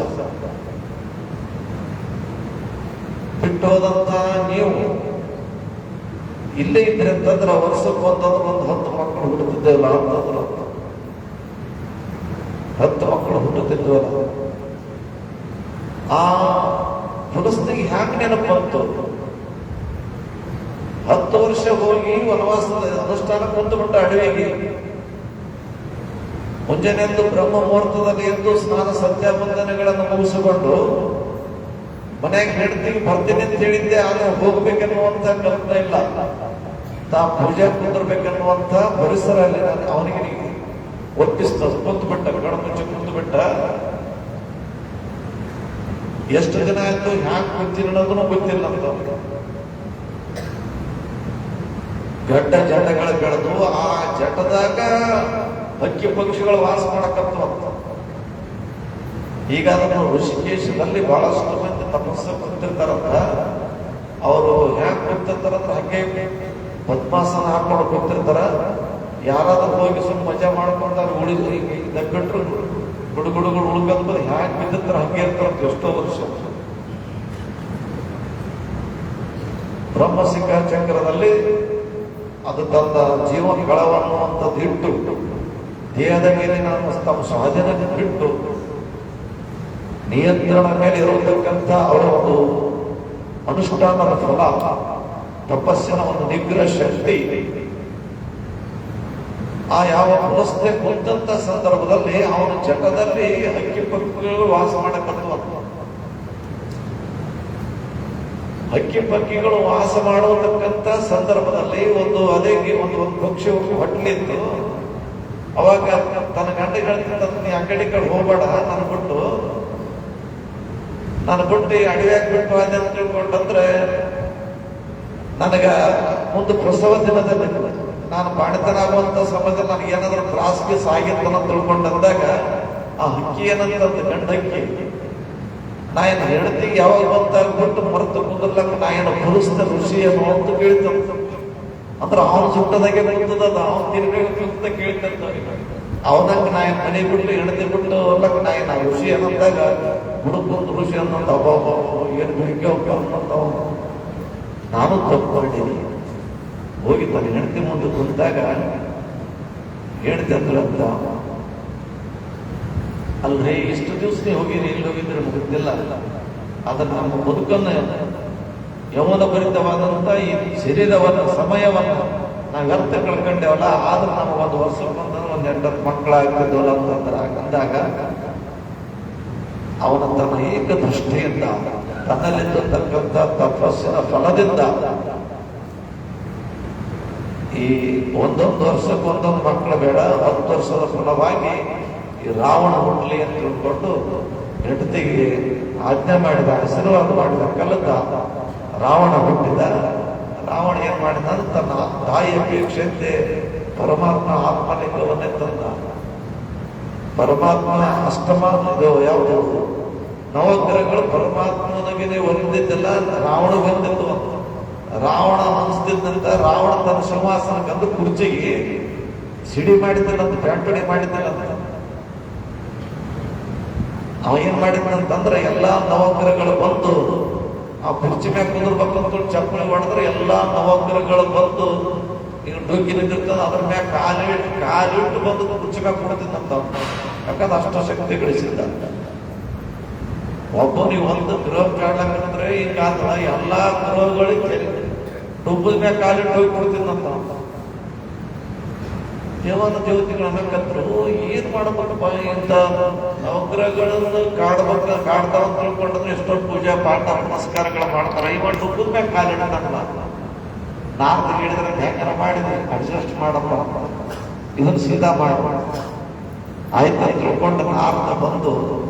ಬಿಟ್ಟು ಹೋದಂತ ನೀವು ಇಲ್ಲೇ ಇದ್ರೆ ಅಂತಂದ್ರೆ ವರ್ಷಕ್ಕೆ ಒಂದು 10 ಮಕ್ಕಳು ಹುಟ್ಟುತ್ತಿದ್ದೇವಲ್ಲ ಅಂತಂದ್ರು. 10 ಮಕ್ಕಳು ಹುಟ್ಟುತ್ತಿದ್ವಲ್ಲ. ಆ ಪುಲಸ್ತಿಗೆ ಹ್ಯಾಂಗ ನೆನಪು ಬಂತು? 10 ವರ್ಷ ಹೋಗಿ ವನವಾಸದ ಅನುಷ್ಠಾನ ಕುಂತುಬಿಟ್ಟು ಅಡವಿಗೆ ಮುಂಜಾನೆ ಎದ್ದು ಬ್ರಹ್ಮ ಮುಹೂರ್ತದಲ್ಲಿ ಎದ್ದು ಸ್ನಾನ ಸಂಧ್ಯಾವಂದನೆಗಳನ್ನು ಮುಗಿಸಿಕೊಂಡು ಮನೆಗೆ ಹೆಂಡತಿಗೆ ಬರ್ತೀನಿ ಅಂತ ಹೇಳಿದ್ದೆ, ಆದ್ರೆ ಹೋಗ್ಬೇಕೆನ್ನುವಂತ ಕಲ್ಪನೆ ಇಲ್ಲ. ತಾ ಪೂಜೆ ಕುಂದಿರ್ಬೇಕನ್ನುವಂತ ಪರಿಸರ ಅಲ್ಲಿ ಅವನಿಗೆ ಒಪ್ಪಿಸ್ತ ಕುಂತ್ಬಿಟ್ಟ, ಕಣ್ಮುಚ್ಚಿ ಕುಂತ್ಬಿಟ್ಟ. ಎಷ್ಟು ದಿನ ಆಯ್ತು ಹ್ಯಾಂಗ್ ಕುಂತೀನಿ ಅನ್ನೋದನ್ನು ಗೊತ್ತಿಲ್ಲ ಅಂತ. ಗಡ್ಡ ಜಟಗಳು ಬೆಳೆದು ಆ ಜಟದಾಗ ಹಕ್ಕಿ ಪಕ್ಷಿಗಳು ವಾಸ ಮಾಡಕತ್ತವ. ಈಗ ಅದನ್ನು ಋಷಿಕೇಶದಲ್ಲಿ ಬಹಳಷ್ಟು ಮಂದಿ ತಪಸ್ಸು ಕೂತಿರ್ತಾರಂತ. ಅವರು ಹ್ಯಾಕ್ ಕೂತಿರ್ತಾರಂದ್ರೆ ಹಂಗೆ ಪದ್ಮಾಸನ ಹಾಕೊಂಡು ಕೂತಿರ್ತಾರ. ಯಾರಾದ್ರೂ ಹೋಗಿ ಸ್ವಲ್ಪ ಮಜಾ ಮಾಡ್ಕೊಂಡು ಅವ್ರು ಉಳಿದು ದಗ್ಗಟ್ರು ಗುಡುಗುಡುಗಳು ಉಳ್ಕೊಂಡು ಹ್ಯಾಕ್ ಬಿದ್ದಿರ್ತಾರ ಹಂಗೆ ಇರ್ತಾರಂತ ಎಷ್ಟೋ ವರ್ಷ. ಬ್ರಹ್ಮಸಿಂಹ ಚಕ್ರದಲ್ಲಿ ಅದು ತನ್ನ ಜೀವನಗಳವನ್ನುವಂಥದ್ದು ಇಟ್ಟು ದೇಹದ ಮೇಲಿನ ತಮ್ಮ ಸಹಜನ ಬಿಟ್ಟು ನಿಯಂತ್ರಣ ಮೇಲೆ ಇರತಕ್ಕಂಥ ಅವರ ಒಂದು ಅನುಷ್ಠಾನದ ಫಲ, ತಪಸ್ಸಿನ ಒಂದು ನಿಗ್ರಹ ಶಕ್ತಿ, ಆ ಯಾವ ವ್ಯವಸ್ಥೆ ಕುಂತ ಸಂದರ್ಭದಲ್ಲಿ ಅವನ ಜಟದಲ್ಲಿ ಹಕ್ಕಿ ಪಕ್ಷಿಗಳು ವಾಸ ಮಾಡಕತ್ತವ. ಹಕ್ಕಿ ಪಕ್ಷಿಗಳು ವಾಸ ಮಾಡತಕ್ಕಂಥ ಸಂದರ್ಭದಲ್ಲಿ ಒಂದು ಅದೇಗೆ ಒಂದು ಪಕ್ಷಿ ಹೊಟ್ಟಲಿತ್ತು. ಅವಾಗ ತನ್ನ ಗಂಡ ಹೇಳ್ತಿದ್ದ, ನೀ ಆ ಕಡೆ ಹೋಗ್ಬೇಡ, ನಾನು ಬಿಟ್ಟು ಅಡವ್ಯಾಗ ಬಿಟ್ಟು ಅದೇ ಅಂತ ತಿಳ್ಕೊಂಡಂದ್ರೆ ನನಗ ಒಂದು ಪ್ರಸವ ದಿನದಲ್ಲಿ ನಾನು ಬಾಣಿತನ ಆಗುವಂತ ಸಮಯದಲ್ಲಿ ನನಗೆ ಏನಾದ್ರೂ ತ್ರಾಸ್ ಗೀಸ್ ಆಗಿತ್ತನ ತಿಳ್ಕೊಂಡಂದಾಗ ಆ ಹಕ್ಕಿ ಏನಂತಂದು ಗಂಡ ಹಕ್ಕಿ, ನಾ ಏನು ಹೆಂಡತಿಗೆ ಯಾವಾಗ ಬಂತಾಗ್ಬಿಟ್ಟು ಮರೆತು ಕುಂದ್ರಲಕ್ಕ ನಾ ಏನು ಭರಿಸಿದ ಋಷಿ ಏನು ಅಂತ ಕೇಳ್ತಂತ. ಅಂದ್ರೆ ಅವನು ಸುಟ್ಟದಾಗೆ ಬರ್ತದಲ್ಲ, ಅವನು ತಿರ್ಬೇಕು ಅಂತ ಕೇಳ್ತಂತ. ಅವನಂಗ ನಾ ಏನು ಮನೆ ಬಿಟ್ಟು ಹೆಂಡತಿ ಬಿಟ್ಟು ಅಲ್ಲಕ್ಕ ನಾ ಏನು ಋಷಿ ಅನ್ನಂದಾಗ ಹುಡುಕೊಂದು ಋಷಿ ಅನ್ನಂತ ಅಬ್ಬಾಬ ಏನು ಬೆಳಿಗ್ಗೆ ಹೋಗ್ತಾವಂತ. ನಾನು ತಪ್ಪು ಮಾಡೀನಿ. ಹೋಗಿ ತನ್ನ ಹೆಂಡತಿ ಮುಂದೆ ಕುಂತಾಗ ಹೆಂಡತಿ ಅಂದ್ರಂತ, ಅಲ್ರಿ ಇಷ್ಟು ದಿವಸ ನೀವು ಹೋಗಿರಿ, ಎಲ್ಲಿ ಹೋಗಿದ್ರೆ ಮುಗಿದ್ದಿಲ್ಲ. ಅದನ್ನ ನಮ್ಮ ಬದುಕನ್ನು ಯೌವನ ಭರಿತವಾದಂತ ಈ ಶರೀರವನ್ನ ಸಮಯವನ್ನ ನಾವು ವ್ಯರ್ಥ ಕಳ್ಕೊಂಡೇವಲ್ಲ. ಆದ್ರೆ ನಮಗೆ ಒಂದು ವರ್ಷಕ್ಕೊಂದು ಒಂದ್ 8 ಮಕ್ಕಳಾಗ್ತಿದ್ವಲ್ಲ ಅಂದಾಗ ಅವನ ತನ್ನ ಏಕದೃಷ್ಟಿಯಿಂದ ತನ್ನಲ್ಲಿರ್ತಕ್ಕಂಥ ತಪಸ್ಸಿನ ಫಲದಿಂದ ಈ 1 ವರ್ಷಕ್ಕೆ 1 ಮಕ್ಕಳು ಬೇಡ, 10 ವರ್ಷದ ಫಲವಾಗಿ ಈ ರಾವಣ ಹುಟ್ಟಲಿ ಅಂತ ತಿಳ್ಕೊಂಡು ಹೆಂಡತಿಗೆ ಆಜ್ಞೆ ಮಾಡಿದ, ಆಶೀರ್ವಾದ ಮಾಡಿದ ಕಲದ ರಾವಣ ಹುಟ್ಟಿದ. ರಾವಣ ಏನ್ ಮಾಡಿದ, ತನ್ನ ತಾಯಿ ಅಪೇಕ್ಷೆಯಂತೆ ಪರಮಾತ್ಮ ಆತ್ಮಲಿಂಗವನ್ನೇ ತಂದ. ಪರಮಾತ್ಮ ಅಷ್ಟಮ ಇದು ಯಾವುದು ನವಗ್ರಹಗಳು ಪರಮಾತ್ಮನಿಗೆ ಹೊಂದಿದ್ದೆಲ್ಲ ರಾವಣ ಹೊಂದಿದ್ದು ಅಂತ. ರಾವಣ ಅನಿಸ್ತಿದ್ದಂತ ರಾವಣ ತನ್ನ ಸಿಂಹಾಸನ ಕಂದು ಕುರ್ಚಿಗೆ ಸಿಡಿ ಮಾಡಿದ್ದಲ್ಲಂತ, ಪ್ಯಾಂಟಣಿ ಮಾಡಿದ್ದಲ್ಲಂತ. ಅವ ಏನ್ ಮಾಡಿದ್ನಂತಂದ್ರೆ ಎಲ್ಲಾ ನವಗ್ರಹಗಳು ಬಂದು ಆ ಕುರ್ಚಿ ಮ್ಯಾಗ ಕುಂದಿರ್ಬೇಕಂತ ಚಪ್ಪಲಿ ಹೊಡೆದ್ರೆ ಎಲ್ಲಾ ನವಗ್ರಹಗಳು ಬಂದು ಈಗ ಡೊಗ್ಗಿ ನಿಂತಿರ್ತದ ಅದ್ರ ಮ್ಯಾಗ ಕಾಲಿಟ್ಟು ಬಂದು ಕುರ್ಚಿ ಮ್ಯಾಗ ಕೊಡ್ತಿದ್ದಂತ. ಯಾಕಂದ್ರೆ ಅಷ್ಟ ಶಕ್ತಿ ಗಳಿಸಿದ್ದ. ಒಬ್ಬನಿಗೆ ಒಂದು ಗೃಹ ಕಾಡ್ಲಾಕಂದ್ರೆ ಹಿಂಗಾದ್ರ ಎಲ್ಲಾ ಗೃಹಗಳಿಗೆ ಡೊಬ್ಬದ ಮ್ಯಾಗ ಕಾಲಿಟ್ಟು ಹೋಗಿ ಕೊಡ್ತಿದ್ದಂತ. ದೇವತೆಗಳು ಅನ್ನಕತ್ರು, ಏನ್ ಮಾಡ್ಬೇಕಪ್ಪ ಇಂಥ ನವಗ್ರಹಗಳನ್ನು ಕಾಡ್ತಾವ ಅಂತ ತಿಳ್ಕೊಂಡ್ರೆ ಎಷ್ಟೋ ಪೂಜಾ ಪಾಠ ನಮಸ್ಕಾರಗಳು ಮಾಡ್ತಾರ. ಇವಾಗ ದುಃಖದ ಮ್ಯಾಗ ಕಾಲಿಡಲ್ಲ. ನಾಲ್ಕು ಹೇಳಿದ್ರೆ ಹೆಂಗಾರ ಮಾಡಿದ್ರಿ ಅಡ್ಜಸ್ಟ್ ಮಾಡಪ್ಪ, ಇದನ್ನು ಸೀದಾ ಮಾಡ ಆಯ್ತು ಅಂತ ತಿಳ್ಕೊಂಡು ನಾಲ್ಕ ಬಂದು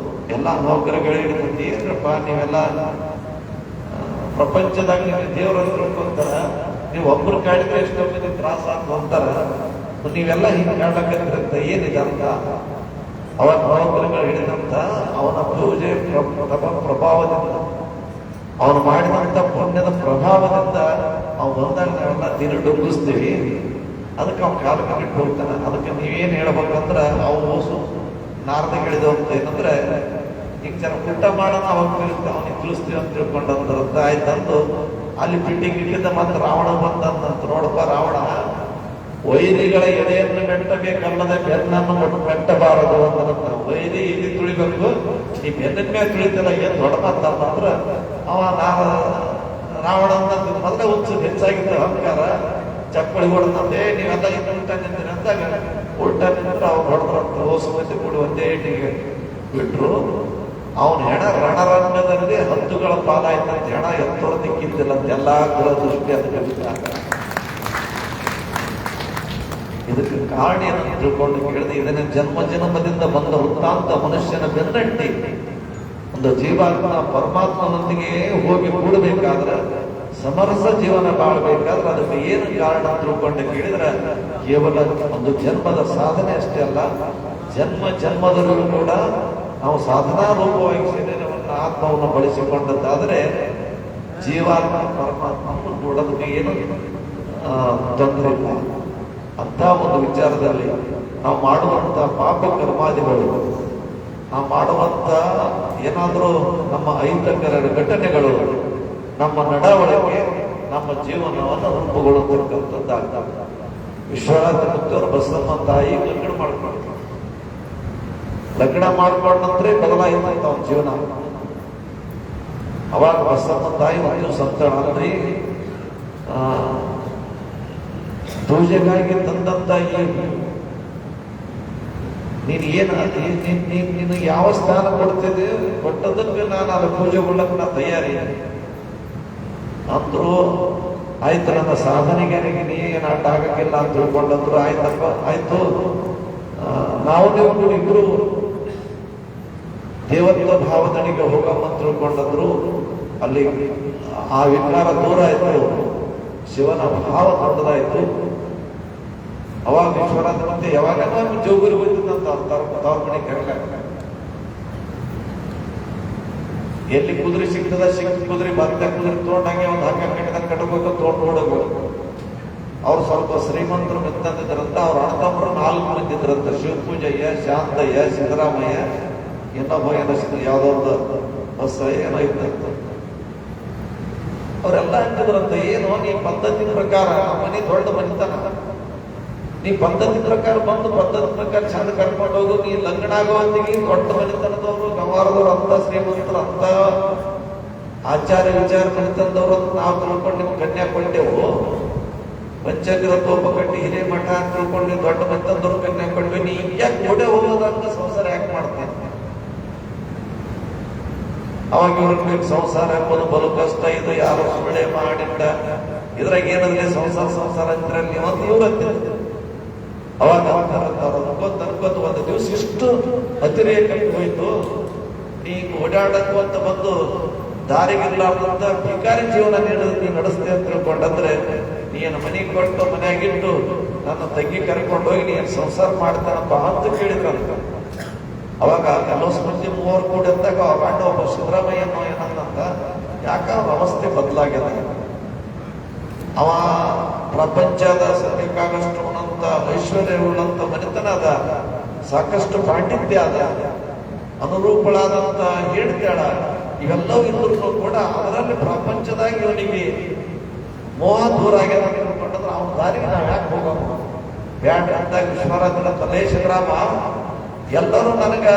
ಎಲ್ಲ ನವಗ್ರಹಗಳು ಹಿಡಿದಂತೆ, ಏನ್ರಪ್ಪ ನೀವೆಲ್ಲ ಪ್ರಪಂಚದಾಗ ನೀವು ದೇವ್ರನ್ನ ತಿಳ್ಕೊಂತಾರ, ನೀವು ಒಬ್ಬರು ಕಾಡಿದ್ರೆ ಎಷ್ಟೋ ಮಂದಿ ತ್ರಾಸ ಅಂತ ಅಂತಾರ, ನೀವೆಲ್ಲ ಹಿಂಗೆ ಕಾಡ್ಲಕ್ಕಂತ ಏನಿದೆ ಅಂತ. ಅವನ ನವಗ್ರಹಗಳು ಹಿಡಿದಂತ ಅವನ ಪೂಜೆ ಪ್ರಭಾವದಿಂದ, ಅವನು ಮಾಡಿದಂತ ಪುಣ್ಯದ ಪ್ರಭಾವದಿಂದ ಅವ್ ಬಂದಾಗ ನಾವೆಲ್ಲ ದಿನ ಡೊಬ್ಬಿಸ್ತೀವಿ. ಅದಕ್ಕೆ ಅವ್ನ ಕಾಲ ಕಟ್ಟಿಟ್ಟು ಹೋಗ್ತಾನೆ. ಅದಕ್ಕೆ ನೀವೇನ್ ಹೇಳ್ಬೇಕಂದ್ರ ಅವು ನಾರ್ದಾಗ ಹಿಡಿದು ಅಂತ ಏನಂದ್ರೆ, ಈಗ ಜನ ಊಟ ಮಾಡೋಣ ಅವಾಗ ಅವನಿಗೆ ತಿಳಿಸ್ತೀವಿ ಅಂತ ತಿಳ್ಕೊಂಡಂತ ಆಯ್ತಂದು ಅಲ್ಲಿ ಬಿಟ್ಟಿಗೆ ಇಟ್ಟಿದ್ದ ಮತ್ತೆ ರಾವಣ ಬಂದಂತ. ನೋಡಪ್ಪ ರಾವಣ, ವೈರಿಗಳ ಎದೆಯನ್ನು ಮೆಟ್ಟಬೇಕಲ್ಲದೆ ಬೆನ್ನನ್ನು ಮೆಟ್ಟಬಾರದು ಅಂತ. ವೈರಿ ಇಲ್ಲಿ ತುಳಿಬೇಕು, ಈ ಬೆನ್ನಿನ ಮೇಲೆ ತುಳಿತಲ್ಲ, ಏನ್ ದೊಡ್ಡ ಮಾತಂದ್ರ ಅವ ರಾವಣ ಮೊದಲೇ ಹುಚ್ಚು ಹೆಚ್ಚಾಗಿದ್ದ ಅಹಂಕಾರ. ಚಪ್ಪಳಿ ಹೊಡೆದಂತೆ ನೀವೆಲ್ಲ ಇನ್ನು ಉಲ್ಟಾ ನಿಂತೀರಿ ಅಂದಾಗ ಉಲ್ಟಾ ನಿಂತ್ರೆ ಅವ್ರು ಹೊಡೆದ್ರಂತ. ಹೋಸು ಮಂದಿ ಕೂಡಿ ಒಂದೇ ಏಟಿಗೆ ಬಿಟ್ರು. ಅವನ ಹೆಣ ರಣರಂಗದಲ್ಲಿ ಹದ್ದುಗಳ ಪಾಲಾಯ್ತಂತ. ಹೆಣ ಎತ್ತೋಳ ದಿಕ್ಕಿದ್ದಿಲ್ಲ ಅಂತ ಎಲ್ಲಾ ಕುಲ ದೃಷ್ಟಿ ಅದಕ್ಕೆ. ಇದಕ್ಕೆ ಕಾರಣ ಏನಂತ ತಿಳ್ಕೊಂಡು ಕೇಳಿದೆ, ಇದನ್ನ ಜನ್ಮದಿಂದ ಬಂದ ವೃತ್ತಾಂತ ಮನುಷ್ಯನ ಬೆನ್ನಟ್ಟಿ ಒಂದು ಜೀವಾತ್ಮ ಪರಮಾತ್ಮನೊಂದಿಗೆ ಹೋಗಿ ಕೂಡಬೇಕಾದ್ರೆ ಸಮರಸ ಜೀವನ ಬಾಳ್ಬೇಕಾದ್ರೆ ಅದಕ್ಕೆ ಏನು ಕಾರಣ ತಿಳ್ಕೊಂಡು ಕೇಳಿದ್ರೆ ಕೇವಲ ಒಂದು ಜನ್ಮದ ಸಾಧನೆ ಅಷ್ಟೇ ಅಲ್ಲ, ಜನ್ಮ ಜನ್ಮದಲ್ಲೂ ಕೂಡ ನಾವು ಸಾಧನಾ ರೂಪವಾಗಿ ಶರೀರವನ್ನು ಆತ್ಮವನ್ನು ಬಳಸಿಕೊಂಡದ್ದಾದರೆ ಜೀವಾತ್ಮ ಪರಮಾತ್ಮ ನೋಡೋದಕ್ಕೆ ಏನು ತೊಂದರೆ ಇಲ್ಲ. ಅಂತ ಒಂದು ವಿಚಾರದಲ್ಲಿ ನಾವು ಮಾಡುವಂತ ಪಾಪ ಕರ್ಮಾದಿಗಳು, ನಾವು ಮಾಡುವಂತ ಏನಾದರೂ ನಮ್ಮ ಅಹಿತಕರ ಘಟನೆಗಳು ನಮ್ಮ ನಡವಳಿಕೆ ನಮ್ಮ ಜೀವನವನ್ನು ರೂಪುಗೊಳ್ಳುತ್ತಿರ್ತಕ್ಕಂಥದ್ದಾಗ್ತದೆ. ವಿಶ್ವನಾಥ ಮುತ್ತವರು ಬಸಮ್ಮ ತಾಯಿ ಲಗ್ನ ಮಾಡ್ಕೊಂಡಂದ್ರೆ ಬದಲಾಯಿತ ಅವನ ಜೀವನ. ಅವಾಗ ಬಸಮ್ಮ ತಾಯಿ ಒಂದು ಸಂತಳ ಅಂದ್ರೆ ಪೂಜೆಗಾಗಿ ತಂದಂತ ನೀನು ನೀನು ಯಾವ ಸ್ಥಾನ ಕೊಡ್ತಿದ್ದೆ ಕೊಟ್ಟದಕ್ಕೆ ನಾನು ಅದು ಪೂಜೆಗೊಳ್ಳಕ್ಕೆ ನಾ ತಯಾರಿ ಅಂದ್ರು. ಆಯ್ತು, ನನ್ನ ಸಾಧನೆಗೆ ನೀ ಏನಾಟ ಆಗಕ್ಕಿಲ್ಲ ಅಂತ ತಿಳ್ಕೊಂಡಂದ್ರು. ಆಯ್ತಪ್ಪ, ಆಯ್ತು, ನಾವು ನೀವು ಇಬ್ರು ದೇವತ್ವ ಭಾವದನಿಗೆ ಹೋಗಮ್ಮ ಅಂತ ತಿಳ್ಕೊಂಡಂದ್ರು. ಅಲ್ಲಿ ಆ ವಿಕಾರ ದೂರ ಆಯ್ತು, ಶಿವನ ಭಾವ ದೊಡ್ಡದಾಯ್ತು. ಅವಾಗ ವಿಶ್ವನಾಥ ಮತ್ತೆ ಯಾವಾಗ ಜೋಗುರಿ ಹೋಯ್ತಂತ ತವ್ರ ಮನೆ ಕರೆಕ ಎಲ್ಲಿ ಕುದುರೆ ಸಿಗ್ತದ ಕುದುರೆ ಮತ್ತೆ ಕುದುರೆ ತಗೊಂಡಂಗೆ ಒಂದು ಹಂಗ ಕಟ್ಟಬೇಕು ತಗೊಂಡು ನೋಡಬೇಕು. ಅವ್ರು ಸ್ವಲ್ಪ ಶ್ರೀಮಂತರು ಮಿತ್ತಂದಿದ್ರಂತ. ಅವ್ರ ಅಣ್ಣತಮ್ಮರು 4 ಮಂದಿ ಇದ್ರಂತ. ಶಿವಪೂಜಯ್ಯ, ಶಾಂತಯ್ಯ, ಸಿದ್ದರಾಮಯ್ಯ, ಇನ್ನೊಬ್ಬ ಯಾವ್ದೋ ಒಂದು ಬಸ್ ಏನೋ ಇದ್ದಂತ. ಅವರೆಲ್ಲ ಅಂತಿದ್ರಂತ, ಏನು ನೀ ಪದ್ಧತಿ ಪ್ರಕಾರ ಮನೆ ದೊಡ್ಡ ಮನಿತನ, ನೀ ಪದ್ಧತಿ ಪ್ರಕಾರ ಬಂದು ಪದ್ಧತಿ ಪ್ರಕಾರ ಚಂದ ಕರ್ಕೊಂಡು ಹೋಗು. ನೀ ಲಗ್ನ ಆಗುವಂತಿಗೆ ದೊಡ್ಡ ಮನಿತನದವರು ಗವಾರದವ್ರು ಅಂತ ಶ್ರೀಮಂತರು ಅಂತ ಆಚಾರ ವಿಚಾರ ಮನಿತನದವ್ರು ಅಂತ ನಾವು ತಿಳ್ಕೊಂಡು ನಿಮ್ಗೆ ಕನ್ಯಾ ಕೊಟ್ಟೆವು. ಪಂಚಗ್ರ ತೋಪ ಕಟ್ಟಿ ಹಿರೇ ಮಠ ಅಂತ ತಿಳ್ಕೊಂಡು ನೀವು ದೊಡ್ಡ ಮನಿತನದವ್ರು ಕನ್ಯಾ ಕೊಟ್ವಿ. ನೀ ಯಾಕೆ ಗೋಡೆ ಹೋಗೋದಂತ ಸಂಸಾರ ಯಾಕೆ ಮಾಡ್ತೇನೆ? ಅವಾಗ ಇವ್ರಿಗೆ ಸಂಸಾರ ಎಂಬುದು ಬಲು ಕಷ್ಟ, ಇದು ಯಾರು ಸುಳ್ಳೆ ಮಾಡಿಟ್ಟ, ಇದ್ರಾಗ ಏನಂದ್ರೆ ಸಂಸಾರ ಅಂದ್ರಲ್ಲಿ ನೀವು ಇವ್ರ ಅವಾಗ ಅನ್ಕೋತ ಒಂದು ದಿವಸ ಇಷ್ಟು ಅತಿರೇಕ ಹೋಯ್ತು. ನೀ ಓಡಾಡಕ್ಕೂ ಅಂತ ಬಂದು ದಾರಿಗಿರ್ಲಾರ್ದಂತ ಭಿಕಾರಿ ಜೀವನ ನೀ ನಡೆಸ್ತೆ ಅಂತ ತಿಳ್ಕೊಂಡಂದ್ರೆ ನೀನು ಮನೆಗೆ ಕೊಟ್ಟು ಮನೆಯಾಗಿಟ್ಟು ನನ್ನ ತಂಗಿ ಕರ್ಕೊಂಡು ಹೋಗಿ ನೀನು ಸಂಸಾರ ಮಾಡ್ತಾನಪ್ಪ ಅಂತ ಕೇಳಿದಂತ. ಅವಾಗ ಕೆಲವು ಮಂದಿ 3 ಕೂಡಿ ಅಂದಾಗ ಅವ ಗಂಡ ಒಬ್ಬ ಸಿದ್ದರಾಮಯ್ಯನೋ ಏನಂತ, ಯಾಕ ಅವ್ರ ಅವಸ್ಥೆ ಬದಲಾಗ್ಯದ. ಅವ ಪ್ರಪಂಚದ ಸತ್ಯಕ್ಕಾಗಷ್ಟು ಉಳ್ಳಂತ ಐಶ್ವರ್ಯ ಉಳ್ಳಂತ ಮನೆತನ ಅದ, ಸಾಕಷ್ಟು ಪಾಂಡಿತ್ಯ ಅದ, ಅನುರೂಪಳಾದಂತ ಹೇಳ್ತಾಳ, ಇವೆಲ್ಲವೂ ಇದ್ರೂ ಕೂಡ ಅದರಲ್ಲಿ ಪ್ರಪಂಚದಾಗ ಇವನಿಗೆ ಮೋಹ ದೂರ ಆಗ್ಯದ ಅಂತ ತಿಳ್ಕೊಂಡ್ರೆ ಅವನ ದಾರಿಗೆ ನಾವು ಯಾಕೆ ಹೋಗೋಣ ಬ್ಯಾಡ ಅಂತ ವಿಶ್ವರಾಜನ ತಲೆ ಸಿದ್ದರಾಮ ಎಲ್ಲರೂ ನನಗ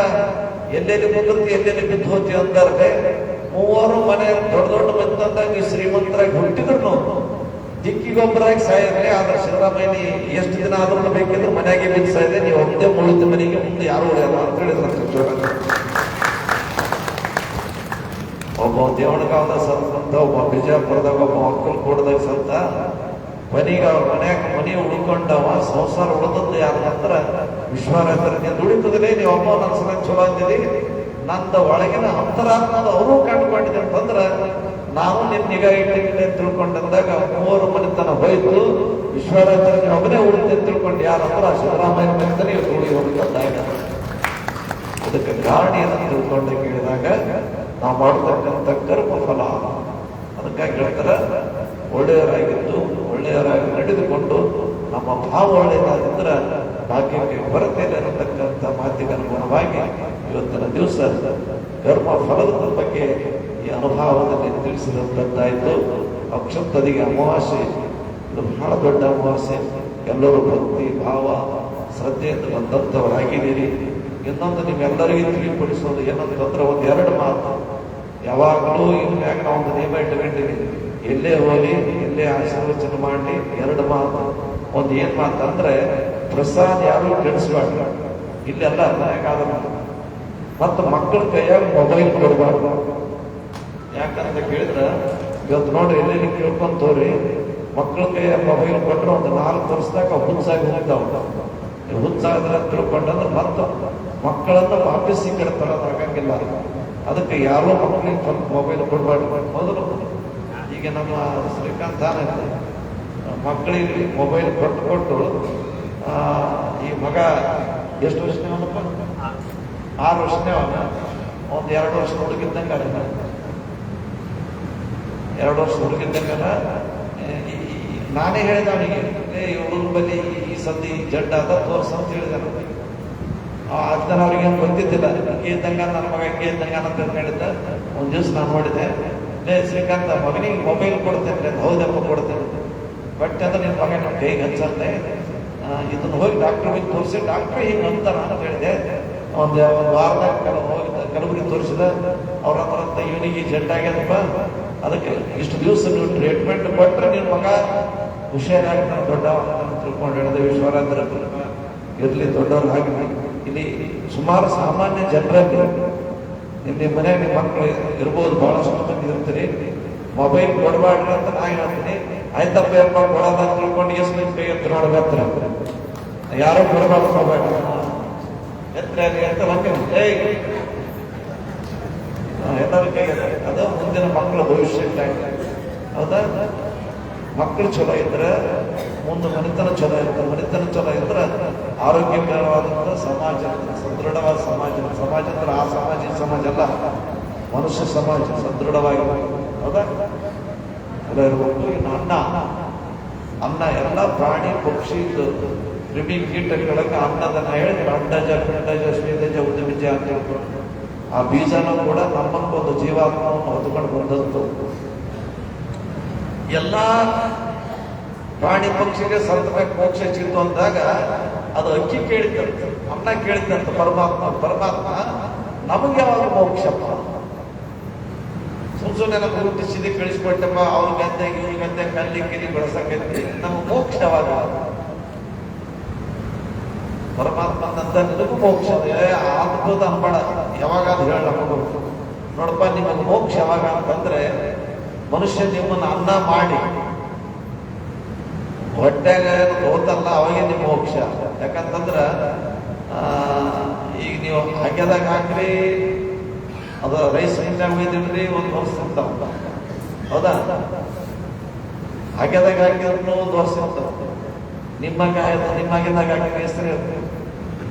ಎಲ್ಲೆಲ್ಲಿ ಕುಂದಿರ್ತಿ ಎಲ್ಲೆಲ್ಲಿ ಬಿದ್ದು ಹೋತಿ ಅಂದಾರೆ. 3 ಮನೆ ದೊಡ್ಡ ದೊಡ್ಡ ಬಂದಂದಾಗ ಈ ಶ್ರೀಮಂತರಾಗಿ ಹುಟ್ಟಿದ್ರು ದಿಕ್ಕಿಗೊಬ್ಬರಾಗಿ ಸಾಯಿದ್ರೆ. ಆದ್ರೆ ಸಿದ್ದರಾಮಯ್ಯ ಎಷ್ಟು ದಿನ ಆದ್ರೂ ಬೇಕಿದ್ರೆ ಮನೆಯಾಗೆ ಬಿದ್ದು ಸಾಯಿದೆ, ನೀವು ಒಂದೇ ಮುಳಿದ ಮನೆಗೆ ಮುಂದೆ ಯಾರು ಉಳಿಯಲ್ಲ ಅಂತ ಹೇಳಿದ್ರು. ಒಬ್ಬ ದೇವಣಗಾವದ ಸಂತ, ಒಬ್ಬ ಬಿಜಾಪುರದಾಗ, ಒಬ್ಬ ಅಕ್ಕಲ್ಕೋಟದಾಗ ಸಂತ. ಮನೆಗೆ ಅವ್ರ ಮನೆ ಉಳ್ಕೊಂಡವ, ಸಂಸಾರ ಉಳಿದದ್ದು ಯಾರ ಹತ್ರ ವಿಶ್ವರಾಜರ ನೀವು ದುಡಿತದಲೇ ನೀವು ಅಮ್ಮ ನನ್ನ ಸಲ ಚಲೋ ಅಂದಿದಿ, ನಂದ ಒಳಗಿನ ಅಂತರಾತ್ಮದ ಅವರು ಕಂಡುಕೊಂಡಿದೆ ಅಂತಂದ್ರ ನಾವು ನಿನ್ ನಿಗಾ ಇಟ್ಟಿಗೆ ತಿಳ್ಕೊಂಡಂದಾಗ 3 ಮನೆತನ ಹೋಯ್ತು. ವಿಶ್ವರಾಜರ ನೀವು ಒಬ್ಬನೇ ಉಳಿತೆ ತಿಳ್ಕೊಂಡು ಯಾರಂದ್ರ ಸಿದ್ದರಾಮಯ್ಯ ಮನೆತನ ಉಳಿ ಹೋಗ್ತಂದಾಗ ಅದಕ್ಕೆ ಕಾರಣ ಏನಂತ ತಿಳ್ಕೊಂಡು ಕೇಳಿದಾಗ ನಾವು ಮಾಡತಕ್ಕಂಥ ಕರ್ಮ ಫಲ. ಅದಕ್ಕಾಗಿ ಹೇಳ್ತಾರ, ಒಳ್ಳೆಯವರಾಗಿದ್ದು ಒಳ್ಳೆಯವರಾಗಿ ನಡೆದುಕೊಂಡು ನಮ್ಮ ಭಾವ ಒಳ್ಳೆಯದಾಗಿದ್ರೆ ಭಾಗ್ಯಕ್ಕೆ ಕೊರತೆ ಇರತಕ್ಕಂಥ ಮಾತಿಗೆ ಅನುಗುಣವಾಗಿ ಇವತ್ತಿನ ದಿವಸ ಕರ್ಮ ಫಲದ ಬಗ್ಗೆ ಈ ಅನುಭವದಲ್ಲಿ ತಿಳಿಸಿದಂತಾಯ್ತು. ಅಕ್ಷಂತದಿಗೆ ಅಮಾವಾಸ್ಯೆ, ಇದು ಬಹಳ ದೊಡ್ಡ ಅಮಾವಾಸ್ಯೆ. ಎಲ್ಲರೂ ಭಕ್ತಿ ಭಾವ ಶ್ರದ್ಧೆಯಿಂದ ಬಂದಂಥವರಾಗಿದ್ದೀರಿ. ಇನ್ನೊಂದು ನಿಮ್ಮೆಲ್ಲರಿಗೂ ತಿಳಿಪಡಿಸೋದು ಏನಂತಂದ್ರೆ 1-2 ಮಾತು. ಯಾವಾಗಲೂ ಇನ್ಯಾಗ ನಾವು ಒಂದು ನಿಯಮ ಇಟ್ಕೊಂಡಿರಿ, ಎಲ್ಲೇ ಹೋಗಿ ಎಲ್ಲೇ ಆಶೀರ್ವಚನ ಮಾಡಿ 2 ಮಾತು. ಒಂದು ಏನ್ ಮಾತಂದ್ರೆ ಪ್ರಸಾದ ಯಾರು ಕೆಡಿಸ್ಬಾರ್ದು, ಇಲ್ಲೆಲ್ಲ ಮನೆಗಾದ. ಮತ್ತು ಮಕ್ಕಳ ಕೈಯಾಗ ಮೊಬೈಲ್ ಕೊಡಬಾರ್ದು. ಯಾಕಂತ ಕೇಳಿದ್ರೆ ಇವತ್ತು ನೋಡ್ರಿ ಎಲ್ಲೆಲ್ಲಿ ಕೇಳ್ಕೊಂತವ್ರಿ, ಮಕ್ಕಳ ಕೈಯಾಗ ಮೊಬೈಲ್ ಕೊಟ್ರೆ ಒಂದು 4 ವರ್ಷದಾಗ ಹುಚ್ಚಾಗಿ ಹೋಗ್ತಾವ. ಹುಚ್ಚಾದ್ರೆ ತಿಳ್ಕೊಂಡಂದ್ರೆ ಮತ್ತೆ ಮಕ್ಕಳನ್ನ ವಾಪಸ್ ಈ ಕಡೆ ಆಗಂಗಿಲ್ಲ. ಅದಕ್ಕೆ ಯಾರೋ ಮಕ್ಕಳಿಗೆ ಮೊಬೈಲ್ ಕೊಡಬಾರ್ದು. ಮೊದಲು ಈಗ ಈಗ ನಮ್ಮ ಶ್ರೀಕಾಂತ್ ಮಕ್ಕಳಿಗೆ ಮೊಬೈಲ್ ಕೊಟ್ಟು ಈ ಮಗ ಎಷ್ಟು ವರ್ಷನೇವನಪ್ಪ? 6 ವರ್ಷನೇವನ. ಒಂದು 2 ವರ್ಷ ಹುಡುಗಿದ್ದಂಗೆ ಅಲ್ಲ, 2 ವರ್ಷ ಹುಡುಗಿದ್ದಂಗಲ್ಲ. ನಾನೇ ಹೇಳಿದೆ ಅವನಿಗೆ, ಹುಡುಗ ಬಲ್ಲಿ ಈ ಸದ್ದಿ ಜಡ್ಡ ಅದ ತೋರ್ಸ ಅಂತ ಹೇಳಿದೆ. ಅದನ್ನ ಅವ್ರಿಗೇನು ಗೊತ್ತಿದ್ದಿಲ್ಲ. ಹಿಂಗೆ ಇದ್ದಂಗ ನನ್ನ ಮಗ ಹಿಂಗೆ ಇದ್ದಂಗ ಅಂತ ಹೇಳಿದ್ದ. ಒಂದು ದಿವಸ ನಾನು ನೋಡಿದೆ, ಶ್ರೀಕಾಂತ್ ಮಗನಿಗೆ ಮೊಬೈಲ್ ಕೊಡ್ತೇನೆ. ಹೌದಪ್ಪ ಕೊಡ್ತೇನೆ. ಬಟ್ ಅದು ನಿನ್ನ ಮಗ ನಮ್ಮ ಕೈಗೆ ಹಚ್ಚಂತೆ, ಇದನ್ನ ಹೋಗಿ ಡಾಕ್ಟರ್ ಹೋಗಿ ತೋರಿಸಿ ಡಾಕ್ಟ್ರ್ ಹಿಂಗೆ ಅಂತಾರ ಅಂತ ಹೇಳಿದೆ. ಒಂದು ವಾರದಾಗ ಹೋಗಿ ಕಲಬುರಗಿ ತೋರಿಸಿದ. ಅವ್ರ ಹತ್ರ ಇವನಿಗೆ ಜಡ್ಡಾಗ್ಯದಪ್ಪ, ಅದಕ್ಕೆ ಇಷ್ಟು ದಿವಸ ನೀವು ಟ್ರೀಟ್ಮೆಂಟ್ ಕೊಟ್ಟರೆ ನಿನ್ನ ಮಗ ಹುಷಾರಾಗಿ ನಾನು ದೊಡ್ಡ ತಿಳ್ಕೊಂಡು ಹೇಳಿದೆ. ವಿಶ್ವರಾತ್ರ ಇರಲಿ ದೊಡ್ಡವ್ರು ಹಾಗೆ. ಇಲ್ಲಿ ಸುಮಾರು ಸಾಮಾನ್ಯ ಜನರಲ್ಲಿ ನಿಮ್ಮ ಮನೆಯಾಗ ನಿಮ್ಮ ಮಕ್ಕಳು ಇರ್ಬೋದು, ಬಹಳಷ್ಟು ಮಂದಿ ಇರ್ತೀರಿ. ಮೊಬೈಲ್ ಕೊಡಬಾರ್ದು ಅಂತ ನಾ ಹೇಳ್ತೀನಿ. ಆಯ್ತಪ್ಪ ಅಪ್ಪ ಕೊಡೋದ ತಿಳ್ಕೊಂಡು ಎಷ್ಟು ನಿಮ್ ಕೈ ಎತ್ತರ ನೋಡ್ಬೇಕ್ರ, ಯಾರೋ ಕೊಡಬಾರ್ದು ಮೊಬೈಲ್ ಎತ್ತರ ಅಂತ ಹಂಗೆ ಎಲ್ಲರ ಕೈ ಅದು ಮುಂದಿನ ಮಕ್ಕಳ ಭವಿಷ್ಯಕ್ಕಾಗಿ. ಹೌದಾ? ಮಕ್ಕಳು ಚಲೋ ಇದ್ರೆ ಮುಂದೆ ಮನೆತನ ಚಲೋ ಇರ್ತದೆ. ಮನೆತನ ಚಲೋ ಇದ್ರೆ ಆರೋಗ್ಯಕರವಾದಂಥ ಸಮಾಜ, ಸದೃಢವಾದ ಸಮಾಜ. ಸಮಾಜ ಅಂದ್ರೆ ಆ ಸಮಾಜ ಅಲ್ಲ, ಮನುಷ್ಯ ಸಮಾಜ ಸದೃಢವಾಗಿ. ಹೌದಾ? ಎಲ್ಲ ಇರ್ಬೇಕು. ಇನ್ನು ಅನ್ನ ಎಲ್ಲ ಪ್ರಾಣಿ ಪಕ್ಷಿ ಕ್ರಿಮಿ ಕೀಟಗಳಿಗೆ ಅನ್ನದನ್ನ ಹೇಳಿ ಅಂಡಜ ಪಿಂಡಜ ಶ್ವೇತಜ ಉದ್ಬೀಜ ಅಂತ ಹೇಳ್ಕೊಂಡು ಆ ಬೀಜನೂ ಕೂಡ ನಮ್ಮಕ್ಕೊಂದು ಜೀವಾತ್ಮವನ್ನು ಹೊತ್ಕೊಂಡು ಬಂದದ್ದು. ಎಲ್ಲ ಪ್ರಾಣಿ ಪಕ್ಷಿಗೆ ಸತ್ತಬೇಕು ಮೋಕ್ಷ ಸಿಕ್ತು ಅಂದಾಗ ಅದು ಅಕ್ಕಿ ಕೇಳಿದಂತೆ, ಅನ್ನ ಕೇಳಿದಂತೆ ಪರಮಾತ್ಮ ನಮಗೆ ಯಾವಾಗ ಮೋಕ್ಷಪ್ಪ? ಸುಮ್ಮನೆ ನಮ್ಗೆ ಹುಟ್ಟಿಸಿದೆ ಕಳಿಸ್ಕೊಟ್ಟಪ್ಪ, ಅವ್ರ ಗದ್ದೆ ಇವ್ರ ಗದ್ದೆ ಕಲ್ಲಿ ಕಿರಿ ಬೆಳೆಸಕೈತಿ, ನಮ್ಮ ಮೋಕ್ಷ ಯಾವಾಗ? ಪರಮಾತ್ಮನಂತ ನಿನಗೂ ಮೋಕ್ಷ ಅದ್ಭುತ ಅನ್ಬೇಡ. ಯಾವಾಗ ಅಂತ ಹೇಳ ನೋಡಪ್ಪ, ನಿಮಗೆ ಮೋಕ್ಷ ಯಾವಾಗ ಅಂತಂದ್ರೆ ಮನುಷ್ಯ ನಿಮ್ಮನ್ನು ಅನ್ನ ಮಾಡಿ ಹೊಟ್ಟೆಗ ಹೋತಲ್ಲ ಅವಾಗೆ ನಿಮ್ಮ ಮೋಕ್ಷ. ಯಾಕಂತಂದ್ರ ಈಗ ನೀವು ಹಾಕ್ಯದಾಗ ಹಾಕ್ರಿ, ಅದು ರೈಸ್ ಮಿಲ್ನಾಗ ಒಯ್ದಿಡ್ರಿ, 1 ವರ್ಷ ಇರ್ತಾವ. ಹೌದಾ? ಹಾಕ್ಯದಾಗ ಹಾಕಿದ್ರು 1 ವರ್ಷ ಇರ್ತಾವ. ನಿಮ್ಮಾಗಿದ್ದಾಗ ಹಾಕಿ ಹೆಸರು ಇರ್ತದೆ.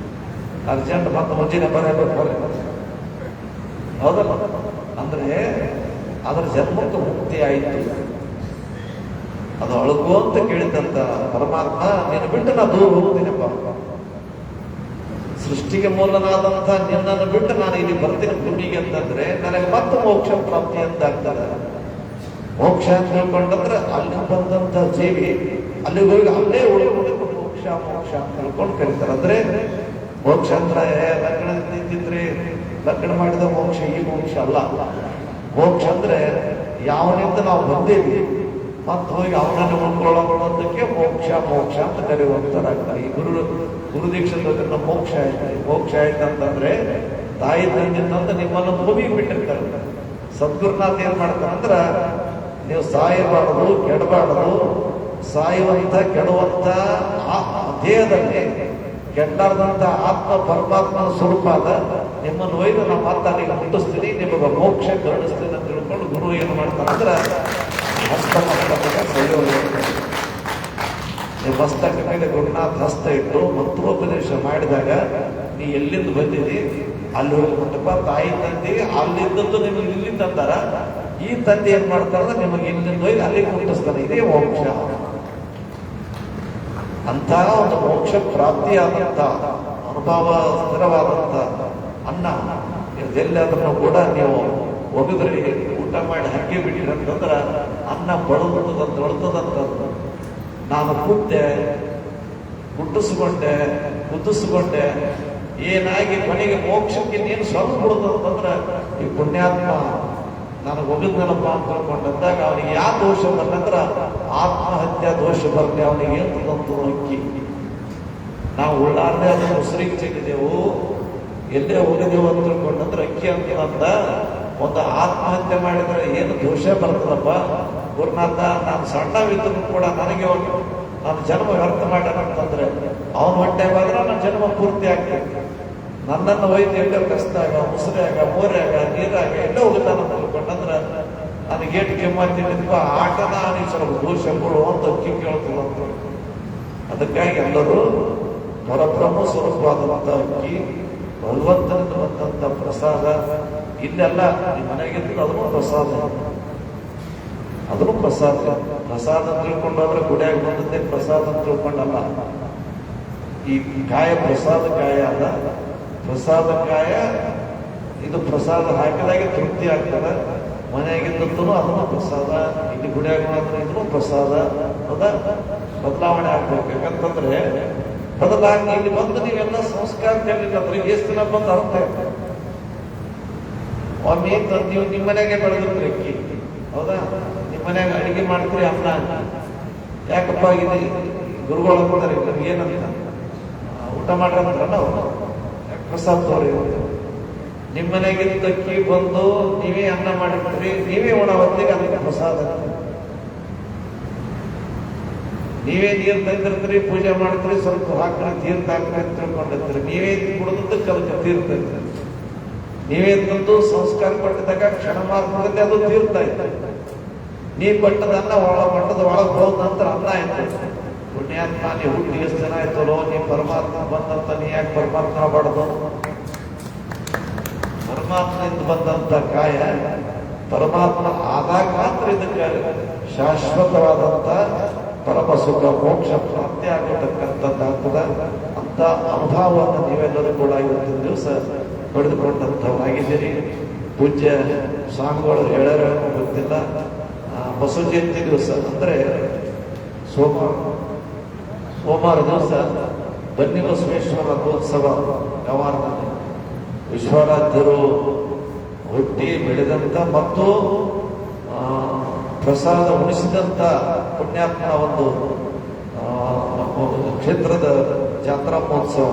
ಅರ್ಜೆಂಟ್ ಮತ್ತೆ ಮುಂಚೆನೆ ಬರಬೇಕು. ಹೌದಲ್ಲ? ಅಂದ್ರೆ ಅದರ ಜನ್ಮಕ್ಕೆ ಮುಕ್ತಿ ಆಯಿತು. ಅದು ಅಳುಗು ಅಂತ ಕೇಳಿದಂತ ಪರಮಾತ್ಮ, ನೀನು ಬಿಟ್ಟು ನಾ ದೂರ ಹೋಗ್ತೀನಪ್ಪ. ಸೃಷ್ಟಿಗೆ ಮೂಲನಾದಂಥ ನಿನ್ನನ್ನು ಬಿಟ್ಟು ನಾನು ಇಲ್ಲಿ ಬರ್ತೀನಿ ಭೂಮಿಗೆ ಅಂತಂದ್ರೆ ನನಗೆ ಮತ್ತೆ ಮೋಕ್ಷ ಪ್ರಾಪ್ತಿ ಅಂತ ಆಗ್ತದೆ. ಮೋಕ್ಷ ಅಂತ ಹೇಳ್ಕೊಂಡಂದ್ರೆ ಅಲ್ಲಿ ಬಂದಂತ ಜೀವಿ ಅಲ್ಲಿಗೆ ಹೋಗಿ ಅಲ್ಲೇ ಉಳ್ಕೊಂಡು ಮೋಕ್ಷ ಮೋಕ್ಷ ಅಂತ ಹೇಳ್ಕೊಂಡು ಕರೀತಾರೆ. ಅಂದ್ರೆ ಮೋಕ್ಷ ಅಂದ್ರೆ ಲಗ್ನ ನಿಂತಿದ್ರೆ ಲಗ್ನ ಮಾಡಿದ ಮೋಕ್ಷ ಈ ಮೋಕ್ಷ ಅಲ್ಲ. ಮೋಕ್ಷ ಅಂದ್ರೆ ಯಾವನಿಂದ ನಾವು ಬಂದೇವಿ ಮತ್ತೆ ಹೋಗಿ ಅವನನ್ನು ಉಳ್ಕೊಳ್ಳೋದಕ್ಕೆ ಮೋಕ್ಷ ಮೋಕ್ಷ ಅಂತ ಕರೆಯುವಂತರಾಗ್ತಾರೆ. ಈ ಗುರು ದೀಕ್ಷಿತ ಮೋಕ್ಷ ಆಯ್ತು. ಮೋಕ್ಷ ಆಯ್ತು ಅಂತಂದ್ರೆ ತಾಯಿ ತಂದಿನಂತ ನಿಮ್ಮನ್ನು ಭೂಮಿಗೆ ಬಿಟ್ಟಿರ್ತಾರೆ. ಸದ್ಗುರುನಾಥ್ ಏನ್ ಮಾಡ್ತಾರೆ ಅಂದ್ರ, ನೀವು ಸಾಯಬಾರದು, ಕೆಡಬಾರದು, ಸಾಯುವಂತ ಕೆಡುವಂತ ದೇಹದಲ್ಲಿ ಕೆಟ್ಟಾರ್ದಂತ ಆತ್ಮ ಪರಮಾತ್ಮನ ಸ್ವರೂಪ ಅದ. ನಿಮ್ಮನ್ನು ಒಯ್ದು ನಾವು ಮತ್ತೆ ಅಲ್ಲಿಗೆ ಮುಟ್ಟಿಸ್ತೀನಿ, ನಿಮಗೆ ಮೋಕ್ಷ ಕರುಣಿಸ್ತೀನಿ ಅಂತ ತಿಳ್ಕೊಂಡು ಗುರು ಏನು ಮಾಡ್ತಾರೆ ಅಂದ್ರೆ ಹಸ್ತ ಮಸ್ತಕ ಸಂಯೋಗ. ನೀವು ಮಸ್ತಕ ಮೇಲೆ ಗುರುನಾಥ ಹಸ್ತ ಇಟ್ಟು ಮಂತ್ರೋಪದೇಶ ಮಾಡಿದಾಗ ನೀ ಎಲ್ಲಿಂದ ಬಂದಿದಿ ಅಲ್ಲಿ ಹೋಗಿ ಮುಟ್ಟಪ್ಪ. ತಾಯಿ ತಂದೆ ಅಲ್ಲಿದ್ದದ್ದು ನಿಮಗೆ ಇಲ್ಲಿ ತಂದಾರ, ಈ ತಂದೆ ಏನ್ ಮಾಡ್ತಾರ ನಿಮಗೆ ಇಲ್ಲಿಂದ ಹೋಗಿ ಅಲ್ಲಿಗೆ ಮುಟ್ಟಿಸ್ತಾನೆ. ಇದೇ ಮೋಕ್ಷ. ಅಂತ ಒಂದು ಮೋಕ್ಷ ಪ್ರಾಪ್ತಿಯಾದಂತ ಅನುಭವ ಸ್ಥಿರವಾದಂತ ಅನ್ನ ಎಲ್ಲಾದ್ರೂ ಕೂಡ ನೀವು ಒಗದ್ರಿ ಊಟ ಮಾಡಿ ಹಂಗೆ ಬಿಟ್ಟಿರಿ ಅಂತಂದ್ರ ಅನ್ನ ಬಳತದಂತದ್ದು. ನಾನು ಕೂತೆ, ಹುಟ್ಟಿಸ್ಕೊಂಡೆ, ಕುದಿಸ್ಕೊಂಡೆ, ಏನಾಗಿ ಕೊನೆಗೆ ಮೋಕ್ಷಕ್ಕೆ ನೀನು ಸ್ವಲ್ಪ ಬಿಡುದಂತಂದ್ರ ಈ ಪುಣ್ಯಾತ್ಮ ನನಗೆ ಒಗದ್ನಲ್ಲಪ್ಪ ಅಂತ ತಿಳ್ಕೊಂಡಂದಾಗ ಅವನಿಗೆ ಯಾವ ದೋಷ ಬಂದಂದ್ರ ಆತ್ಮಹತ್ಯಾ ದೋಷ ಬರಲಿ. ಅವನಿಗೆ ಎಂತದಂತೂ ಅಕ್ಕಿ ನಾವು ಉಳ್ಳಾರ್ದೆ ಅದನ್ನು ಉಸಿರಿಗೆ ಚೆಲ್ಲಿದೆವು, ಎಲ್ಲೇ ಹೋಗಿದೆವು ಅಂತ ತಿಳ್ಕೊಂಡಂದ್ರೆ ಅಕ್ಕಿ ಅಂತಂದ ಒಂದು ಆತ್ಮಹತ್ಯೆ ಮಾಡಿದ್ರೆ ಏನು ದೋಷ ಬರ್ತದಪ್ಪ. ಗುರುನಾಥ ನಾನು ಸಣ್ಣವಿದ್ರು ಕೂಡ ನನಗೆ ನನ್ನ ಜನ್ಮ ವ್ಯರ್ಥ ಮಾಡ್ಯಾನಂತಂದ್ರೆ ಅವನ ಹೊಟ್ಟೆ ಹೋದ್ರೆ ನನ್ನ ಜನ್ಮ ಪೂರ್ತಿ ಆಗ್ತದೆ. ನನ್ನನ್ನು ಒಯ್ದು ಎಲ್ಲೋ ಕಸ್ದಾಗ, ಮುಸುರಾಗ, ಮೋರ್ಯಾಗ, ನೀರಾಗ ಎಲ್ಲೋ ಹೋಗುತ್ತಾನ ತಿಳ್ಕೊಂಡಂದ್ರೆ ನನಗೇಟು ಕೆಮ್ಮತ್ತಿನಿಂದ ಆಟನ ನೀವು ಸ್ವಲ್ಪ ದೋಷಗಳು ಅಂತ ಅಕ್ಕಿ ಕೇಳ್ತದಂತ. ಅದಕ್ಕಾಗಿ ಎಲ್ಲರೂ ಪರಬ್ರಹ್ಮ ಸ್ವರೂಪವಾದಂಥ ಅಕ್ಕಿ, ಭಗವಂತನಿಂದ ಬಂದಂಥ ಪ್ರಸಾದ. ಇಲ್ಲೆಲ್ಲ ಈ ಮನೆಗಿದ್ದು ಅದನ್ನು ಪ್ರಸಾದ, ಅದನ್ನು ಪ್ರಸಾದ. ಪ್ರಸಾದ ಅಂತ ತಿಳ್ಕೊಂಡಾದ್ರೆ ಗುಡಿಯಾಗ ಬಂದದ್ದೇ ಪ್ರಸಾದ ಅಂತ ತಿಳ್ಕೊಂಡಲ್ಲ. ಈ ಕಾಯ ಪ್ರಸಾದ ಕಾಯ ಅಲ್ಲ, ಪ್ರಸಾದ ಕಾಯ. ಇದು ಪ್ರಸಾದ ಹಾಕಿದಾಗೆ ತೃಪ್ತಿ ಆಗ್ತದೆ. ಮನೆಯಾಗಿದ್ದದ್ದು ಅದನ್ನು ಪ್ರಸಾದ, ಇಲ್ಲಿ ಗುಡಿಯಾಗ ಇದನ್ನು ಪ್ರಸಾದ. ಹೌದಾ? ಬದಲಾವಣೆ ಆಗ್ಬೇಕು. ಯಾಕಂತಂದ್ರೆ ಬದಲಾಗಿ ಇಲ್ಲಿ ಬಂದು ನೀವೆಲ್ಲ ಸಂಸ್ಕಾರ ಕಲಿಲ್ಲ ಎಷ್ಟು ದಿನ ಬಂದು ಅರ್ಥ ಆಯ್ತು. ಒಮ್ಮೆ ನೀವು ನಿಮ್ಮ ಮನೆಗೆ ಬೆಳೆದ್ರಿ ಅಕ್ಕಿ, ಹೌದಾ? ನಿಮ್ಮ ಮನ್ಯಾಗ ಅಡಿಗೆ ಮಾಡ್ತೀರಿ ಅನ್ನ, ಯಾಕಪ್ಪ ಇದು ಗುರುಗಳು ಅಂತಾರೆ ಏನಂತ ಊಟ ಮಾಡ್ರಂದ್ರ ನಾವು ಪ್ರಸಾದ ತೋರಿ. ನಿಮ್ಮ ಮನೆಗಿದ್ದ ಅಕ್ಕಿ ಬಂದು ನೀವೇ ಅನ್ನ ಮಾಡಿರ್ತೀರಿ, ನೀವೇ ಒಣ ಹೊತ್ತಿಗೆ ಅದಕ್ಕೆ ಪ್ರಸಾದ. ನೀವೇ ನೀರು ತಂದಿರ್ತೀರಿ, ಪೂಜೆ ಮಾಡ್ತೀರಿ, ಸ್ವಲ್ಪ ಹಾಕ್ರಿ ತೀರ್ಥ ಹಾಕ್ರಿ ಅಂತ ತಿಳ್ಕೊಂಡಿರ್ತೀರಿ. ನೀವೇ ಕುಡಿದಕ್ಕೆ ಅದಕ್ಕೆ ತೀರ್ಥ ಇರ್ತೀರಿ. ನೀವೇ ತಂದು ಸಂಸ್ಕಾರ ಪಟ್ಟಿದಾಗ ಕ್ಷಣ ಮಾತ್ರದಲ್ಲಿ ಅದು ತೀರ್ಥ ಇತ್ತು. ನೀ ಪಟ್ಟದ ಅನ್ನ ಮಟ್ಟದ ಒಳಗೆ ಹೋದ ನಂತರ ಅನ್ನ ಆಯ್ತು. ಪುಣ್ಯಾತ್ಮ, ನೀ ಹುಟ್ಟಿ ಎಷ್ಟು ಜನ ಆಯ್ತಲ್ಲೋ, ನೀ ಪರಮಾತ್ಮ ಬಂದಂತ ನೀ ಯಾಕೆ ಪರಮಾತ್ಮ ಬಡದು? ಪರಮಾತ್ಮದಿಂದ ಬಂದಂತ ಕಾಯ ಪರಮಾತ್ಮ ಆದಾಗ ಮಾತ್ರ ಇದಕ್ಕೆ ಶಾಶ್ವತವಾದಂತ ಪರಮ ಸುಖ ಮೋಕ್ಷ ಪ್ರಾಪ್ತಿ ಆಗತಕ್ಕಂಥದ್ದಾಗ್ತದ. ಅಂತ ಅನುಭವವನ್ನು ನೀವೆಲ್ಲರೂ ಕೂಡ ಇವತ್ತಿನ ದಿವಸ ಪಡೆದುಕೊಂಡಂಥವರಾಗಿದ್ದೀರಿ. ಪೂಜ್ಯ ಸ್ವಾಮಿಗಳು ಹೇಳ್ಯಾರ ಗೊತ್ತಿಲ್ಲ. ಬಸವ ಜಯಂತಿ ದಿವಸ ಅಂದ್ರೆ ಸೋಮವಾರ ದಿವಸ ಬನ್ನಿ ಬಸವೇಶ್ವರ ರಥೋತ್ಸವ ವ್ಯವಹಾರದಲ್ಲಿ ವಿಶ್ವರಾಧ್ಯರು ಹುಟ್ಟಿ ಬೆಳೆದಂತ ಮತ್ತು ಪ್ರಸಾದ ಉಣಿಸಿದಂತ ಪುಣ್ಯಾತ್ಮ ಒಂದು ಕ್ಷೇತ್ರದ ಜಾತ್ರಾ ಮಹೋತ್ಸವ.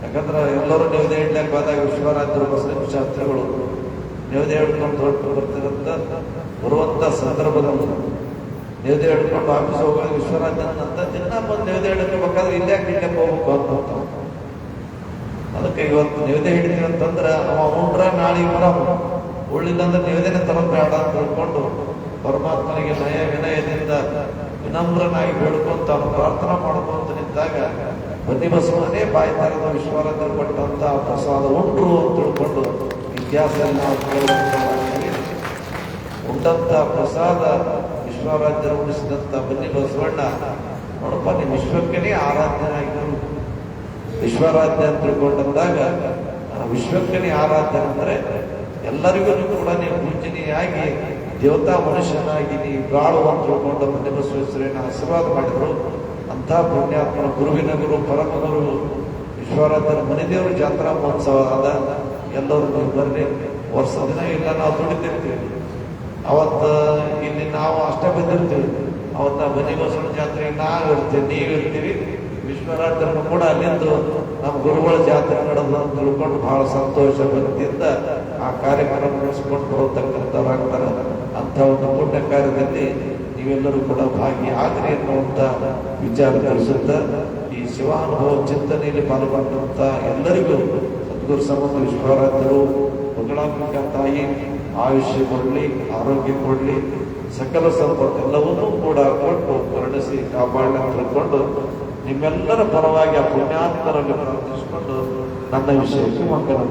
ಯಾಕಂದ್ರೆ ಎಲ್ಲರೂ ನೇವದೆ ಇಡ್ಲಿಕ್ಕೆ ಹೋದಾಗ ವಿಶ್ವರಾಧ್ಯರು ಬಸವ ಶಾಸ್ತ್ರಿಗಳು ನೇವದೆ ಹಿಡ್ಕೊಂಡು ಹೊರಟು ಬರ್ತಿರಂತ ಬರುವಂತ ಸಂದರ್ಭದಲ್ಲಿ ನೇವದೆ ಹಿಡ್ಕೊಂಡು ಆಫೀಸ್ ಹೋಗುವಾಗ ವಿಶ್ವರಾಧ್ಯನಂತ ದಿನ ಬಂದು ನೇವದೆ ಹಿಡ್ಕೋಬೇಕಾದ್ರೆ ಇಲ್ಲೇ ಇಲ್ಲಕ್ಕೆ ಹೋಗ್ಬೇಕು ಅಂತ. ಅದಕ್ಕೆ ಇವತ್ತು ನೇವದೆ ಹಿಡಿತೀವಿ ಅಂತಂದ್ರೆ ಅವ ಉಂಡ್ರ ನಾಳೆ ಬರಮ್ಮ, ಉಳ್ಳಿಲ್ಲ ಅಂದ್ರೆ ನೇವದೇನೆ ತರೋದು ಬೇಡ ಅಂತ ತಿಳ್ಕೊಂಡು ಪರಮಾತ್ಮನಿಗೆ ನಯ ವಿನಯದಿಂದ ವಿನಮ್ರನಾಗಿ ಬೇಡ್ಕೊಂತ ಅವನು ಪ್ರಾರ್ಥನಾ ಮಾಡ್ಕೊಂತ ನಿಂತಾಗ ಬನ್ನಿ ಬಸವನೇ ಬಾಯಿ ತರದ ವಿಶ್ವರಾಧ್ಯರು ಕೊಟ್ಟಂತ ಪ್ರಸಾದ ಉಂಡ್ರು ಅಂತ ತಿಳ್ಕೊಂಡು ಇತಿಹಾಸ ನಾವು ಉಂಡಂತ ಪ್ರಸಾದ ವಿಶ್ವರಾಧ್ಯರು ಉಣಿಸಿದಂತ ಬನ್ನಿ ಬಸವಣ್ಣ ನೋಡಪ್ಪ, ನಿಮ್ಮ ವಿಶ್ವಕ್ಕನೇ ಆರಾಧನೆಯಾಗಿರು. ವಿಶ್ವರಾಧ್ಯ ಅಂತ ತಿಳ್ಕೊಂಡಂದಾಗ ವಿಶ್ವಕ್ಕನೇ ಆರಾಧನೆ ಅಂದ್ರೆ ಎಲ್ಲರಿಗೂ ಕೂಡ ನೀವು ಪೂಜನೀಯಾಗಿ ದೇವತಾ ಮನುಷ್ಯನಾಗಿ ನೀವು ಬಾಳು ಅಂತ ತಿಳ್ಕೊಂಡು ಬನ್ನಿ ಬಸವೇಶ್ವರನ ಆಶೀರ್ವಾದ ಮಾಡಿದ್ರು. ಅಂಥ ಪುಣ್ಯಾತ್ಮನ ಗುರುವಿನ ಗುರು ಪರಮ ಗುರು ವಿಶ್ವರಾಧ್ಯರ ಮನೆದೇವರು ಜಾತ್ರಾ ಮಹೋತ್ಸವ ಆದ. ಎಲ್ಲರೂ ನೀವು ಬರ್ರಿ. ವರ್ಷ ದಿನ ಇಲ್ಲ ನಾವು ದುಡಿತಿರ್ತೀವಿ, ಅವತ್ತ ಇಲ್ಲಿ ನಾವು ಅಷ್ಟೇ ಬಂದಿರ್ತೀವಿ. ಅವತ್ತ ಬನ್ನಿ ಬಸವನ ಜಾತ್ರೆಗೆ ನಾವು ಇರ್ತೀವಿ, ನೀವಿರ್ತೀವಿ. ವಿಶ್ವರಾಧ್ಯರನ್ನು ಕೂಡ ಅಲ್ಲಿಂದು ನಮ್ಮ ಗುರುಗಳ ಜಾತ್ರೆ ನಡೆದು ಅಂತ ತಿಳ್ಕೊಂಡು ಬಹಳ ಸಂತೋಷ ಭಕ್ತಿಯಿಂದ ಆ ಕಾರ್ಯಕ್ರಮ ನಡೆಸ್ಕೊಂಡು ಬರತಕ್ಕಂಥವ್ರಾಗ್ತಾರೆ. ಅಂಥ ಒಂದು ಪುಣ್ಯ ಕಾರ್ಯದಲ್ಲಿ ನೀವೆಲ್ಲರೂ ಕೂಡ ಭಾಗಿಯಾಗ್ರಿ ಎನ್ನುವಂತ ವಿಚಾರ ತಿಳಿಸುತ್ತಾ ಈ ಶಿವಾನುಭವ ಚಿಂತನೆಯಲ್ಲಿ ಪಾಲ್ಗೊಂಡಂತ ಎಲ್ಲರಿಗೂ ಸದ್ಗುರು ಸಮರ್ಥ ವಿಶ್ವರಾಧ್ಯರು ಮಂಗಳಾಂಬಿಕಾ ತಾಯಿ ಆಯುಷ್ಯ ಕೊಡ್ಲಿ, ಆರೋಗ್ಯ ಕೊಡ್ಲಿ, ಸಕಲ ಸಂಪತ್ತೆಲ್ಲವನ್ನೂ ಕೂಡ ಕೊಟ್ಟು ಕರುಣಿಸಿ ಕಾಪಾಡಿ ಅಂತ ತಿಳ್ಕೊಂಡು ನಿಮ್ಮೆಲ್ಲರ ಪರವಾಗಿ ಆ ಪುಣ್ಯಾತ್ಮರಲ್ಲಿ ಪ್ರಾರ್ಥಿಸಿಕೊಂಡು ನನ್ನ ವಿಷಯಕ್ಕೆ ಮಂಗನ